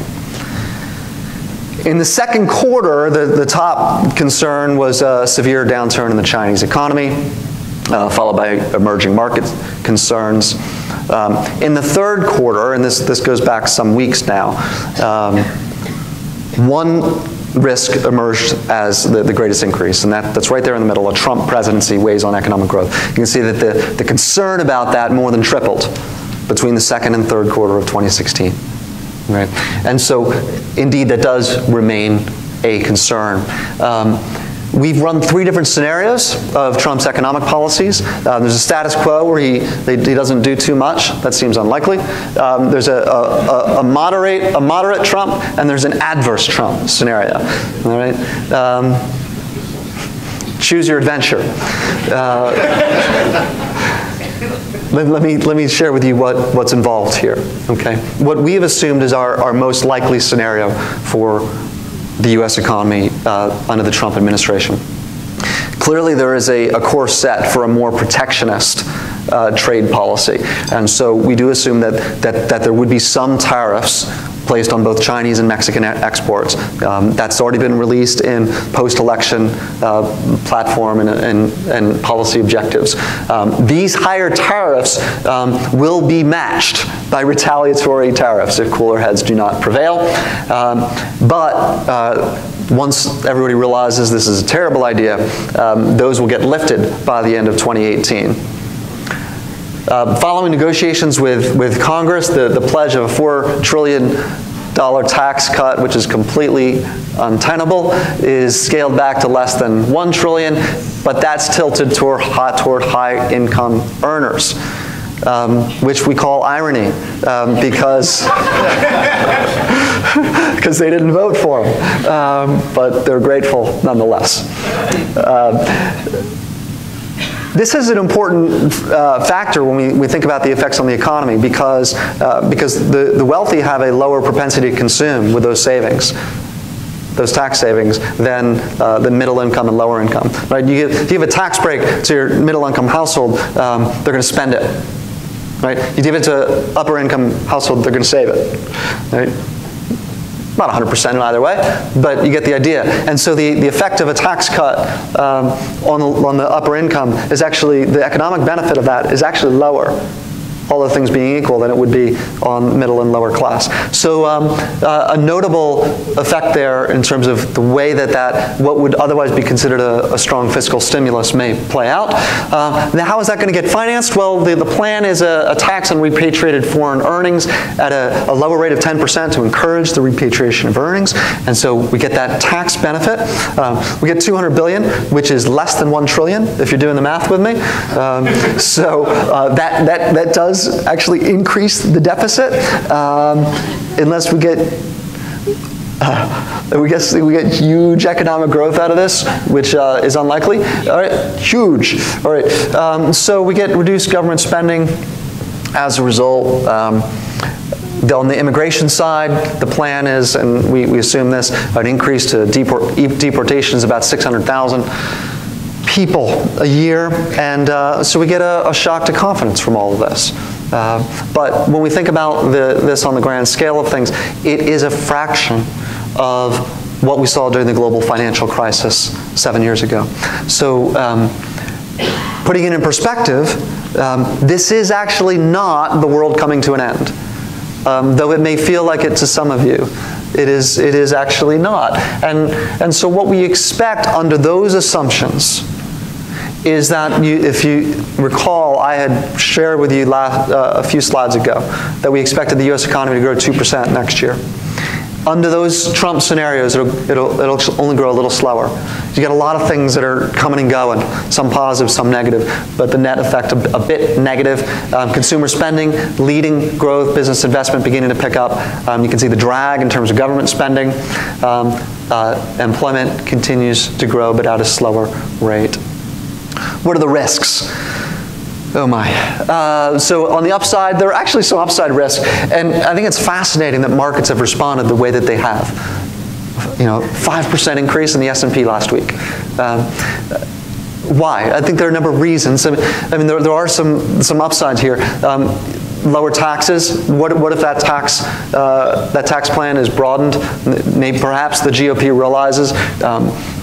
In the second quarter, the top concern was a severe downturn in the Chinese economy, followed by emerging market concerns. In the third quarter, and this goes back some weeks now, one risk emerged as the greatest increase, and that's right there in the middle. A Trump presidency weighs on economic growth. You can see that the concern about that more than tripled between the second and third quarter of 2016. Right? And so, indeed, that does remain a concern. We've run 3 different scenarios of Trump's economic policies. There's a status quo where he doesn't do too much. That seems unlikely. There's a moderate Trump, and there's an adverse Trump scenario. All right? Choose your adventure. Let me share with you what's involved here. Okay, what we have assumed is our most likely scenario for the U.S. economy under the Trump administration. Clearly, there is a course set for a more protectionist trade policy, and so we do assume that there would be some tariffs placed on both Chinese and Mexican exports. That's already been released in post-election platform and policy objectives. These higher tariffs will be matched by retaliatory tariffs if cooler heads do not prevail. But once everybody realizes this is a terrible idea, those will get lifted by the end of 2018. Following negotiations with Congress, the pledge of a $4 trillion tax cut, which is completely untenable, is scaled back to less than $1 trillion, but that's tilted toward high-income earners, which we call irony, because they didn't vote for them, but they're grateful nonetheless. This is an important factor when we think about the effects on the economy, because the wealthy have a lower propensity to consume with those savings, those tax savings, than the middle income and lower income. Right? If you give a tax break to your middle income household, they're going to spend it. Right? You give it to upper income household, they're going to save it. Right? Not 100% in either way, but you get the idea. And so the effect of a tax cut on the upper income is actually, the economic benefit of that is actually lower, all other things being equal, than it would be on middle and lower class. So a notable effect there in terms of the way that what would otherwise be considered a strong fiscal stimulus may play out. Now, how is that going to get financed? Well, the plan is a tax on repatriated foreign earnings at a lower rate of 10% to encourage the repatriation of earnings. And so we get that tax benefit. We get $200 billion, which is less than $1 trillion, if you're doing the math with me. So that does actually increase the deficit, unless we get huge economic growth out of this, which is unlikely. All right, huge. All right, so we get reduced government spending as a result. On the immigration side, the plan is, and we assume this, an increase to deportations about 600,000 people a year, and so we get a shock to confidence from all of this. But when we think about this on the grand scale of things, it is a fraction of what we saw during the global financial crisis 7 years ago. So putting it in perspective, this is actually not the world coming to an end. Though it may feel like it to some of you, it is actually not. And so what we expect under those assumptions is that, if you recall, I had shared with you a few slides ago that we expected the U.S. economy to grow 2% next year. Under those Trump scenarios, it'll only grow a little slower. You get a lot of things that are coming and going, some positive, some negative, but the net effect a bit negative. Consumer spending, leading growth, business investment beginning to pick up. You can see the drag in terms of government spending. Employment continues to grow, but at a slower rate. What are the risks? Oh my. So on the upside, there are actually some upside risks, and I think it's fascinating that markets have responded the way that they have. 5% increase in the S&P last week. Why? I think there are a number of reasons. I mean, there are some upsides here. Lower taxes. What if that tax plan is broadened? Maybe perhaps the GOP realizes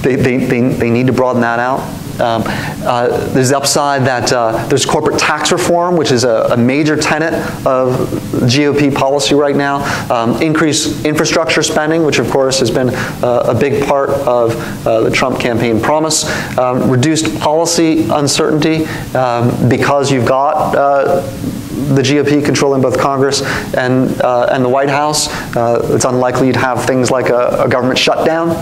they need to broaden that out. There's the upside that there's corporate tax reform, which is a major tenet of GOP policy right now. Increased infrastructure spending, which of course has been a big part of the Trump campaign promise. Reduced policy uncertainty because you've got the GOP controlling both Congress and the White House. It's unlikely you'd have things like a government shutdown.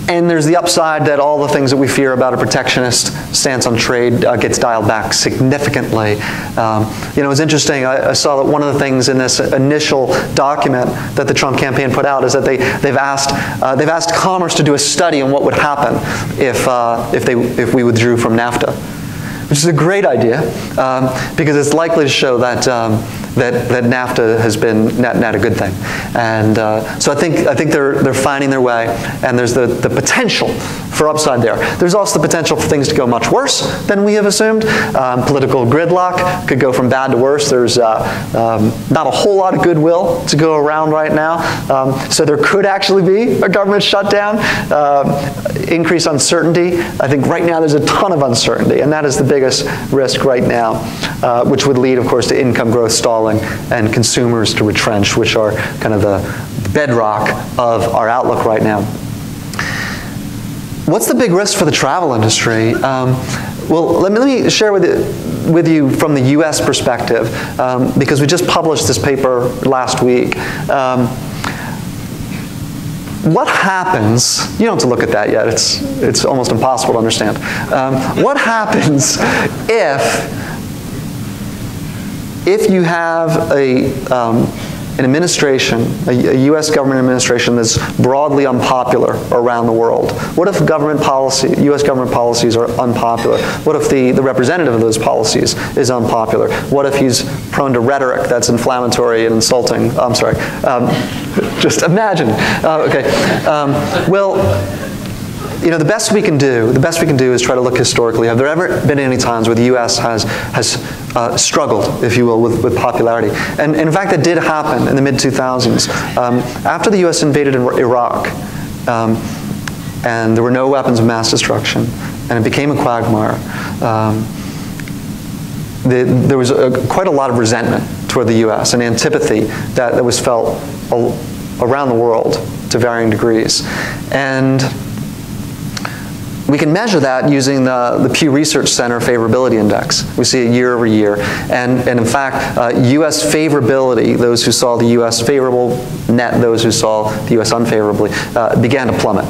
And there's the upside that all the things that we fear about a protectionist stance on trade gets dialed back significantly. It's interesting. I saw that one of the things in this initial document that the Trump campaign put out is that they've asked Commerce to do a study on what would happen if we withdrew from NAFTA, which is a great idea because it's likely to show that that NAFTA has been net a good thing, and so I think they're finding their way, and there's the potential for upside there. There's also the potential for things to go much worse than we have assumed. Political gridlock could go from bad to worse. There's not a whole lot of goodwill to go around right now, so there could actually be a government shutdown. Increased uncertainty. I think right now there's a ton of uncertainty, and that is the biggest risk right now, which would lead, of course, to income growth stalling and consumers to retrench, which are kind of the bedrock of our outlook right now. What's the big risk for the travel industry? Well, let me share with you from the U.S. perspective, because we just published this paper last week. What happens, you don't have to look at that yet, it's almost impossible to understand. What happens if you have an administration, a U.S. government administration that's broadly unpopular around the world? What if U.S. government policies are unpopular? What if the representative of those policies is unpopular? What if he's prone to rhetoric that's inflammatory and insulting? I'm sorry. Just imagine. The best we can do is try to look historically. Have there ever been any times where the U.S. has struggled, if you will, with popularity? And in fact, that did happen in the mid-2000s. After the U.S. invaded Iraq, and there were no weapons of mass destruction, and it became a quagmire, there was quite a lot of resentment toward the U.S. and antipathy that was felt around the world to varying degrees. And we can measure that using the Pew Research Center Favorability Index. We see it year over year. And in fact, U.S. favorability, those who saw the U.S. favorable net, those who saw the U.S. unfavorably, began to plummet.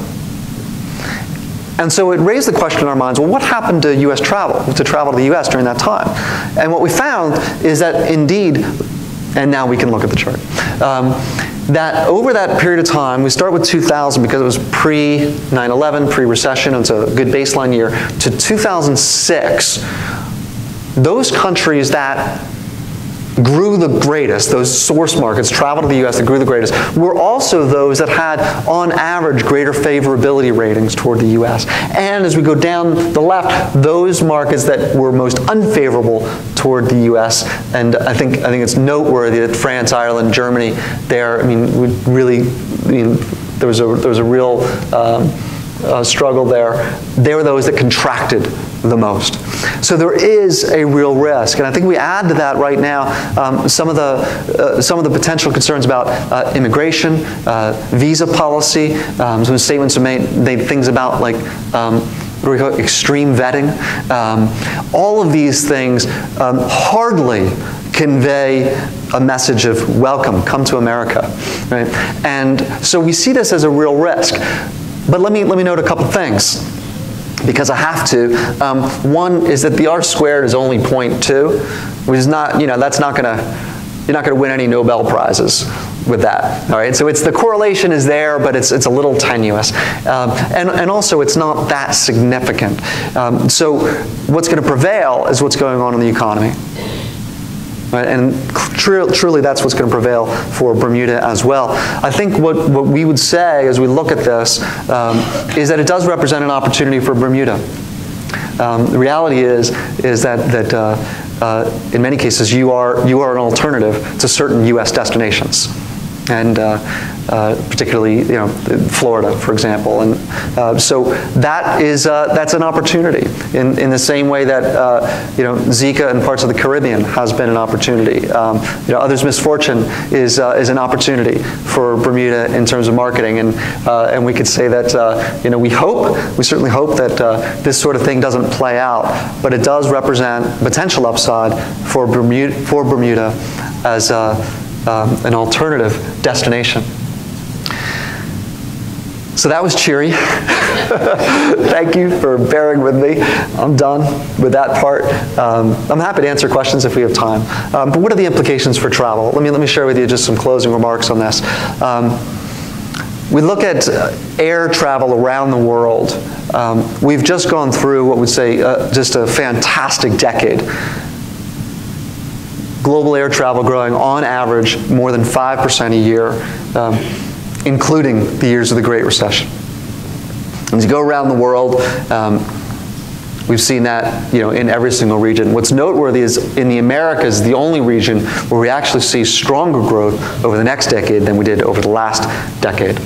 And so it raised the question in our minds, well, what happened to U.S. travel, to the U.S. during that time? And what we found is that indeed, and now we can look at the chart, that over that period of time, we start with 2000 because it was pre-9/11, pre-recession, it's a good baseline year, to 2006, those countries that grew the greatest, those source markets, travel to the U.S. that grew the greatest, were also those that had, on average, greater favorability ratings toward the U.S. And as we go down the left, those markets that were most unfavorable toward the U.S. And I think it's noteworthy that France, Ireland, Germany, there was a real struggle there. They were those that contracted the most. So there is a real risk, and I think we add to that right now some of the potential concerns about immigration, visa policy. Some statements are made things about like what do we call it, extreme vetting. All of these things hardly convey a message of welcome, come to America, right? And so we see this as a real risk. But let me note a couple things, because I have to. One is that the R squared is only 0.2, which is not, that's not going to, you're not going to win any Nobel Prizes with that, all right? So it's, the correlation is there, but it's a little tenuous. And also, it's not that significant. So what's going to prevail is what's going on in the economy. Right? And truly, that's what's going to prevail for Bermuda as well. I think what we would say as we look at this is that it does represent an opportunity for Bermuda. The reality is that in many cases you are an alternative to certain U.S. destinations, and particularly Florida, for example. And so that's an opportunity in the same way that Zika in parts of the Caribbean has been an opportunity. Others' misfortune is an opportunity for Bermuda in terms of marketing, and we could say that we certainly hope that this sort of thing doesn't play out, but it does represent potential upside for Bermuda as an alternative destination. So that was cheery. Thank you for bearing with me. I'm done with that part. I'm happy to answer questions if we have time. But what are the implications for travel? Let me share with you just some closing remarks on this. We look at air travel around the world. We've just gone through what would say just a fantastic decade. Global air travel growing on average more than 5% a year, including the years of the Great Recession. As you go around the world, we've seen that in every single region. What's noteworthy is in the Americas, the only region where we actually see stronger growth over the next decade than we did over the last decade.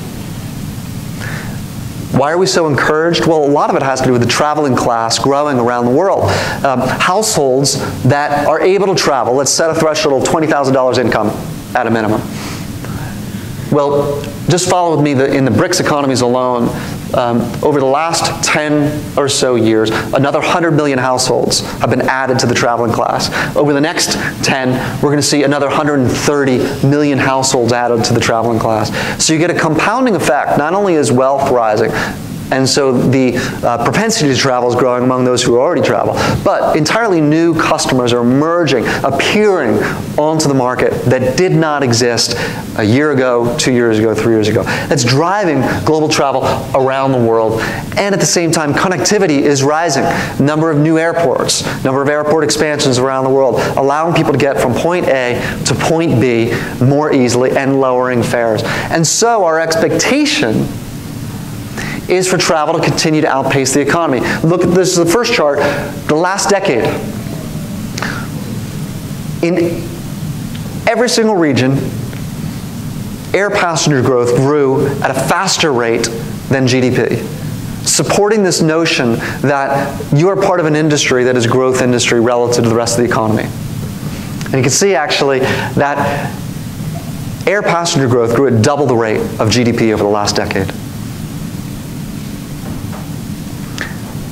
Why are we so encouraged? Well, a lot of it has to do with the traveling class growing around the world. Households that are able to travel, let's set a threshold of $20,000 income at a minimum. Well, just follow with me in the BRICS economies alone, over the last 10 or so years, another 100 million households have been added to the traveling class. Over the next 10, we're going to see another 130 million households added to the traveling class. So you get a compounding effect. Not only is wealth rising, and so the propensity to travel is growing among those who already travel, but entirely new customers are emerging, appearing onto the market that did not exist a year ago, 2 years ago, 3 years ago. That's driving global travel around the world. And at the same time, connectivity is rising. Number of new airports, number of airport expansions around the world, allowing people to get from point A to point B more easily and lowering fares. And so our expectation is for travel to continue to outpace the economy. Look at this, is the first chart, the last decade. In every single region, air passenger growth grew at a faster rate than GDP, supporting this notion that you are part of an industry that is a growth industry relative to the rest of the economy. And you can see actually that air passenger growth grew at double the rate of GDP over the last decade.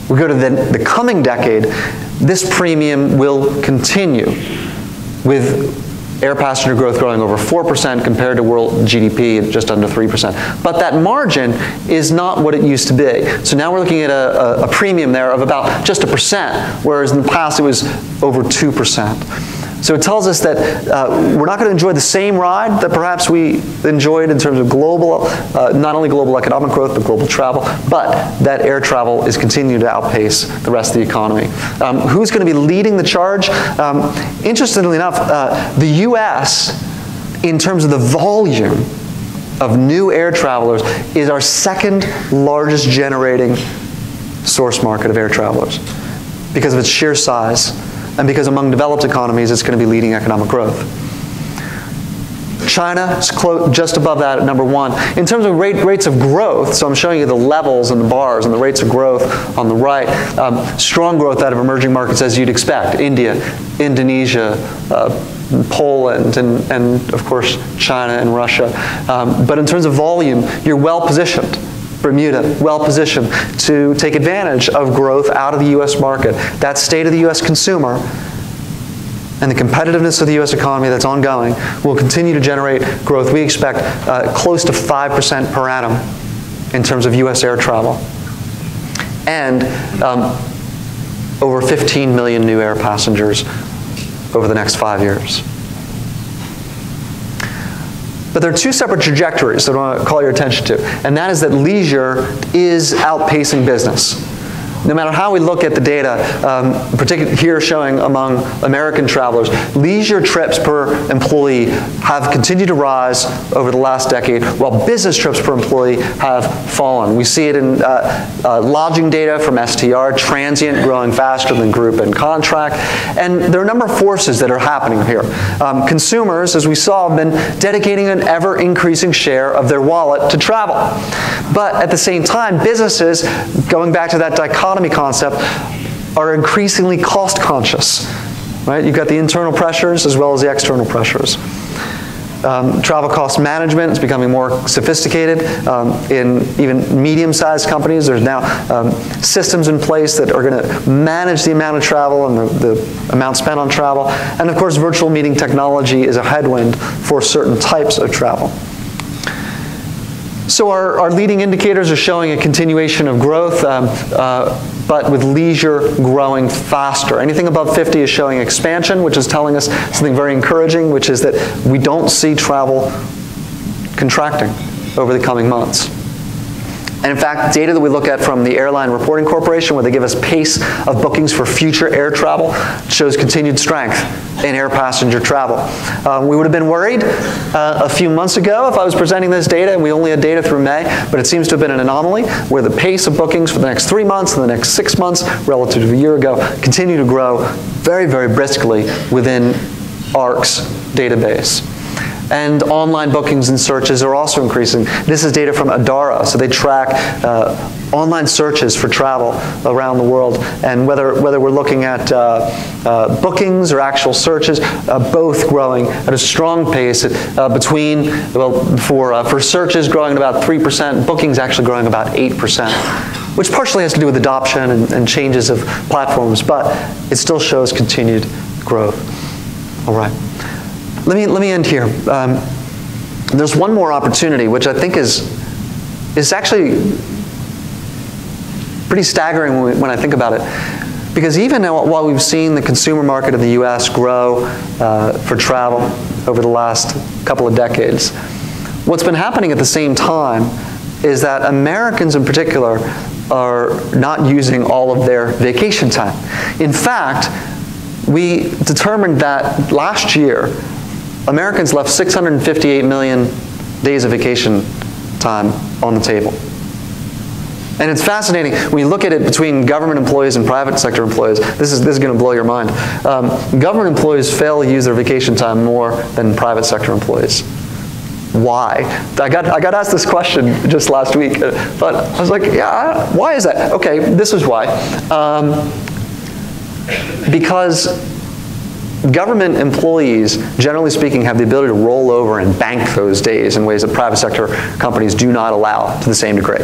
We go to the coming decade, this premium will continue with air passenger growth growing over 4% compared to world GDP at just under 3%. But that margin is not what it used to be. So now we're looking at a premium there of about just 1%, whereas in the past it was over 2%. So it tells us that we're not going to enjoy the same ride that perhaps we enjoyed in terms of global, not only global economic growth, but global travel, but that air travel is continuing to outpace the rest of the economy. Who's going to be leading the charge? Interestingly enough, the US, in terms of the volume of new air travelers, is our second largest generating source market of air travelers because of its sheer size. And because among developed economies, it's going to be leading economic growth. China is just above that at number 1. In terms of rates of growth, so I'm showing you the levels and the bars and the rates of growth on the right, strong growth out of emerging markets as you'd expect. India, Indonesia, Poland, and of course China and Russia. But in terms of volume, you're well positioned. Bermuda, well positioned to take advantage of growth out of the U.S. market. That state of the U.S. consumer and the competitiveness of the U.S. economy that's ongoing will continue to generate growth. We expect close to 5% per annum in terms of U.S. air travel, and over 15 million new air passengers over the next 5 years. But there are two separate trajectories that I want to call your attention to, and that is that leisure is outpacing business. No matter how we look at the data, particularly here showing among American travelers, leisure trips per employee have continued to rise over the last decade, while business trips per employee have fallen. We see it in lodging data from STR, transient growing faster than group and contract. And there are a number of forces that are happening here. Consumers, as we saw, have been dedicating an ever-increasing share of their wallet to travel. But at the same time, businesses, going back to that dichotomy concept, are increasingly cost conscious. Right? You've got the internal pressures as well as the external pressures. Travel cost management is becoming more sophisticated. In even medium-sized companies, there's now systems in place that are going to manage the amount of travel and the amount spent on travel. And of course, virtual meeting technology is a headwind for certain types of travel. So our leading indicators are showing a continuation of growth, but with leisure growing faster. Anything above 50 is showing expansion, which is telling us something very encouraging, which is that we don't see travel contracting over the coming months. And in fact, data that we look at from the Airline Reporting Corporation, where they give us pace of bookings for future air travel, shows continued strength in air passenger travel. We would have been worried a few months ago if I was presenting this data, and we only had data through May, but it seems to have been an anomaly where the pace of bookings for the next 3 months and the next 6 months relative to a year ago continue to grow very, very briskly within ARC's database. And online bookings and searches are also increasing. This is data from Adara, so they track online searches for travel around the world. And whether we're looking at bookings or actual searches, both growing at a strong pace between, well, for searches growing at about 3%, bookings actually growing about 8%, which partially has to do with adoption and changes of platforms, but it still shows continued growth. All right. Let me end here. There's one more opportunity, which I think is actually pretty staggering when I think about it. Because even while we've seen the consumer market in the US grow for travel over the last couple of decades, what's been happening at the same time is that Americans in particular are not using all of their vacation time. In fact, we determined that last year, Americans left 658 million days of vacation time on the table. And it's fascinating, when you look at it between government employees and private sector employees, this is going to blow your mind. Government employees fail to use their vacation time more than private sector employees. Why? I got asked this question just last week, but I was like, yeah, why is that? Okay, this is why. Because government employees, generally speaking, have the ability to roll over and bank those days in ways that private sector companies do not allow to the same degree.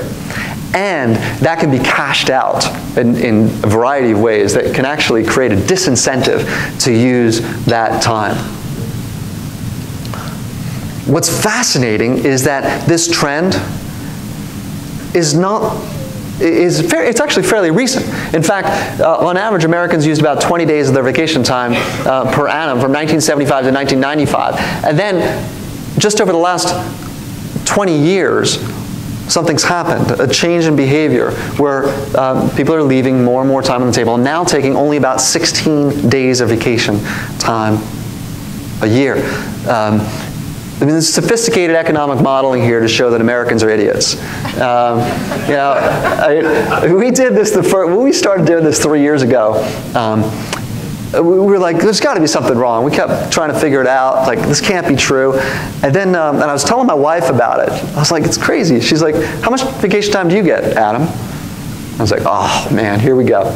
And that can be cashed out in a variety of ways that can actually create a disincentive to use that time. What's fascinating is that this trend is it's actually fairly recent. In fact, on average, Americans used about 20 days of their vacation time per annum from 1975 to 1995. And then, just over the last 20 years, something's happened, a change in behavior where people are leaving more and more time on the table and now taking only about 16 days of vacation time a year. I mean, there's sophisticated economic modeling here to show that Americans are idiots. You know, we did this when we started doing this 3 years ago. We were like, there's got to be something wrong. We kept trying to figure it out. Like, this can't be true. And then, and I was telling my wife about it. I was like, it's crazy. She's like, how much vacation time do you get, Adam? I was like, oh man, here we go.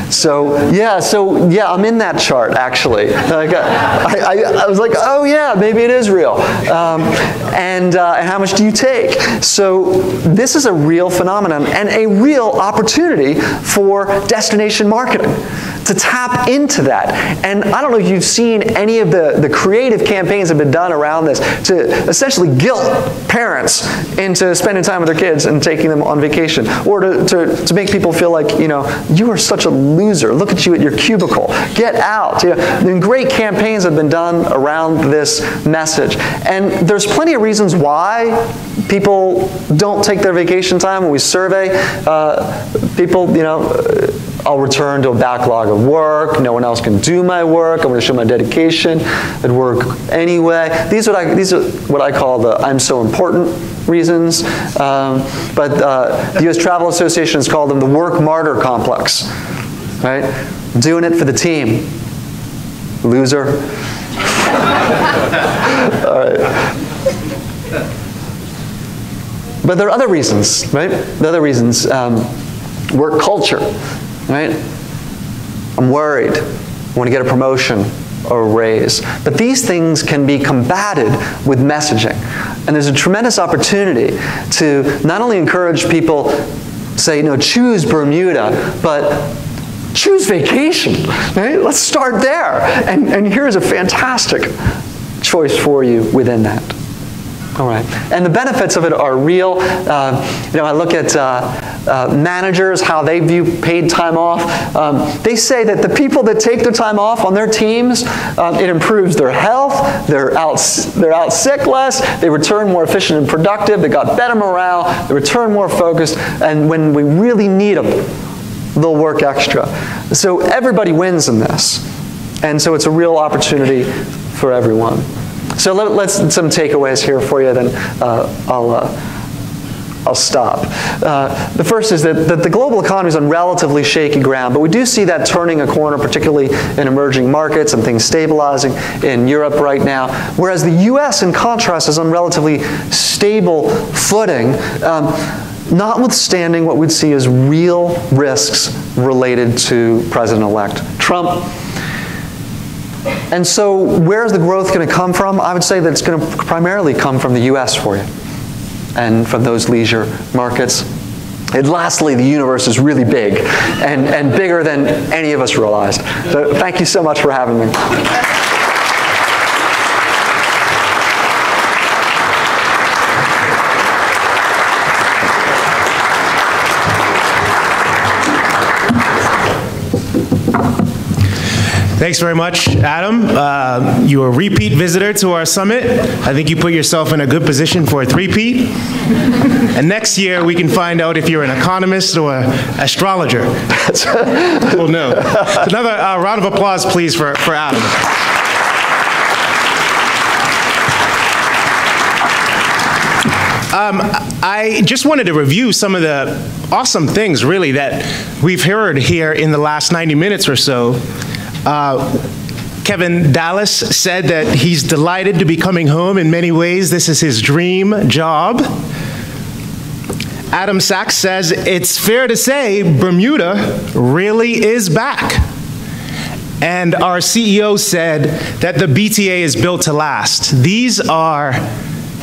So yeah, I'm in that chart actually. Like, I was like, oh yeah, maybe it is real. And how much do you take? So this is a real phenomenon and a real opportunity for destination marketing. to tap into that. And I don't know if you've seen any of the creative campaigns that have been done around this to essentially guilt parents into spending time with their kids and taking them on vacation, or to make people feel like, you know, you are such a loser. Look at you at your cubicle. Get out. You know, and great campaigns have been done around this message. And there's plenty of reasons why people don't take their vacation time. When we survey people, you know, I'll return to a backlog of work. No one else can do my work. I'm going to show my dedication at work anyway. These are what I call the I'm so important reasons. But the U.S. Travel Association has called them the work martyr complex. Right? Doing it for the team. Loser. All right. But there are other reasons, right? There are other reasons. Work culture, right? I'm worried. I want to get a promotion or a raise. But these things can be combated with messaging. And there's a tremendous opportunity to not only encourage people to say, you know, choose Bermuda, but choose vacation, right? Let's start there. And here's a fantastic choice for you within that. All right. And the benefits of it are real. You know, I look at managers, how they view paid time off. They say that the people that take their time off on their teams, it improves their health, they're out sick less, they return more efficient and productive, they got better morale, they return more focused, and when we really need them, they'll work extra. So everybody wins in this. And so it's a real opportunity for everyone. So let's some takeaways here for you, then I'll stop. The first is that the global economy is on relatively shaky ground, but we do see that turning a corner, particularly in emerging markets and things stabilizing in Europe right now, whereas the U.S., in contrast, is on relatively stable footing, notwithstanding what we'd see as real risks related to President-elect Trump. And so where's the growth going to come from? I would say that it's going to primarily come from the U.S. for you and from those leisure markets. And lastly, the universe is really big and bigger than any of us realized. So thank you so much for having me. Thanks very much, Adam. You're a repeat visitor to our summit. I think you put yourself in a good position for a three-peat. And next year, we can find out if you're an economist or an astrologer. We'll know. Another round of applause, please, for Adam. I just wanted to review some of the awesome things, really, that we've heard here in the last 90 minutes or so. Kevin Dallas said that he's delighted to be coming home in many ways. This is his dream job. Adam Sachs says it's fair to say Bermuda really is back. And our CEO said that the BTA is built to last. These are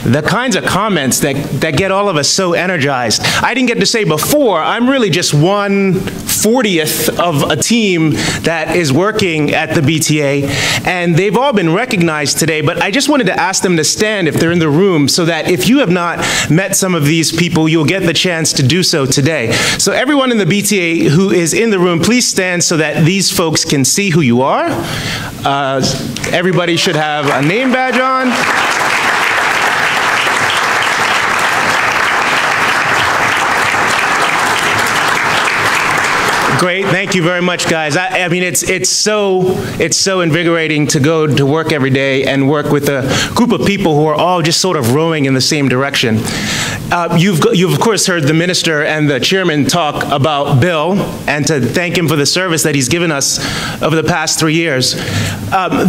the kinds of comments that get all of us so energized. I didn't get to say before, I'm really just 1/40th of a team that is working at the BTA, and they've all been recognized today, but I just wanted to ask them to stand if they're in the room so that if you have not met some of these people, you'll get the chance to do so today. So everyone in the BTA who is in the room, please stand so that these folks can see who you are. Everybody should have a name badge on. Great, thank you very much, guys. I mean, it's so invigorating to go to work every day and work with a group of people who are all just sort of rowing in the same direction. You've of course heard the minister and the chairman talk about Bill, and to thank him for the service that he's given us over the past 3 years.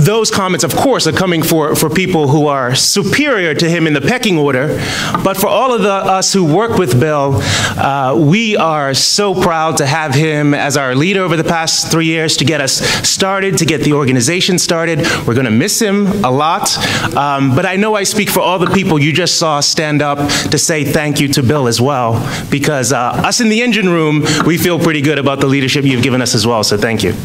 Those comments, of course, are coming for people who are superior to him in the pecking order, but for all of us who work with Bill, we are so proud to have him as our leader over the past 3 years to get us started, to get the organization started. We're going to miss him a lot, but I know I speak for all the people you just saw stand up to say thank you to Bill as well, because us in the engine room, we feel pretty good about the leadership you've given us as well, so thank you.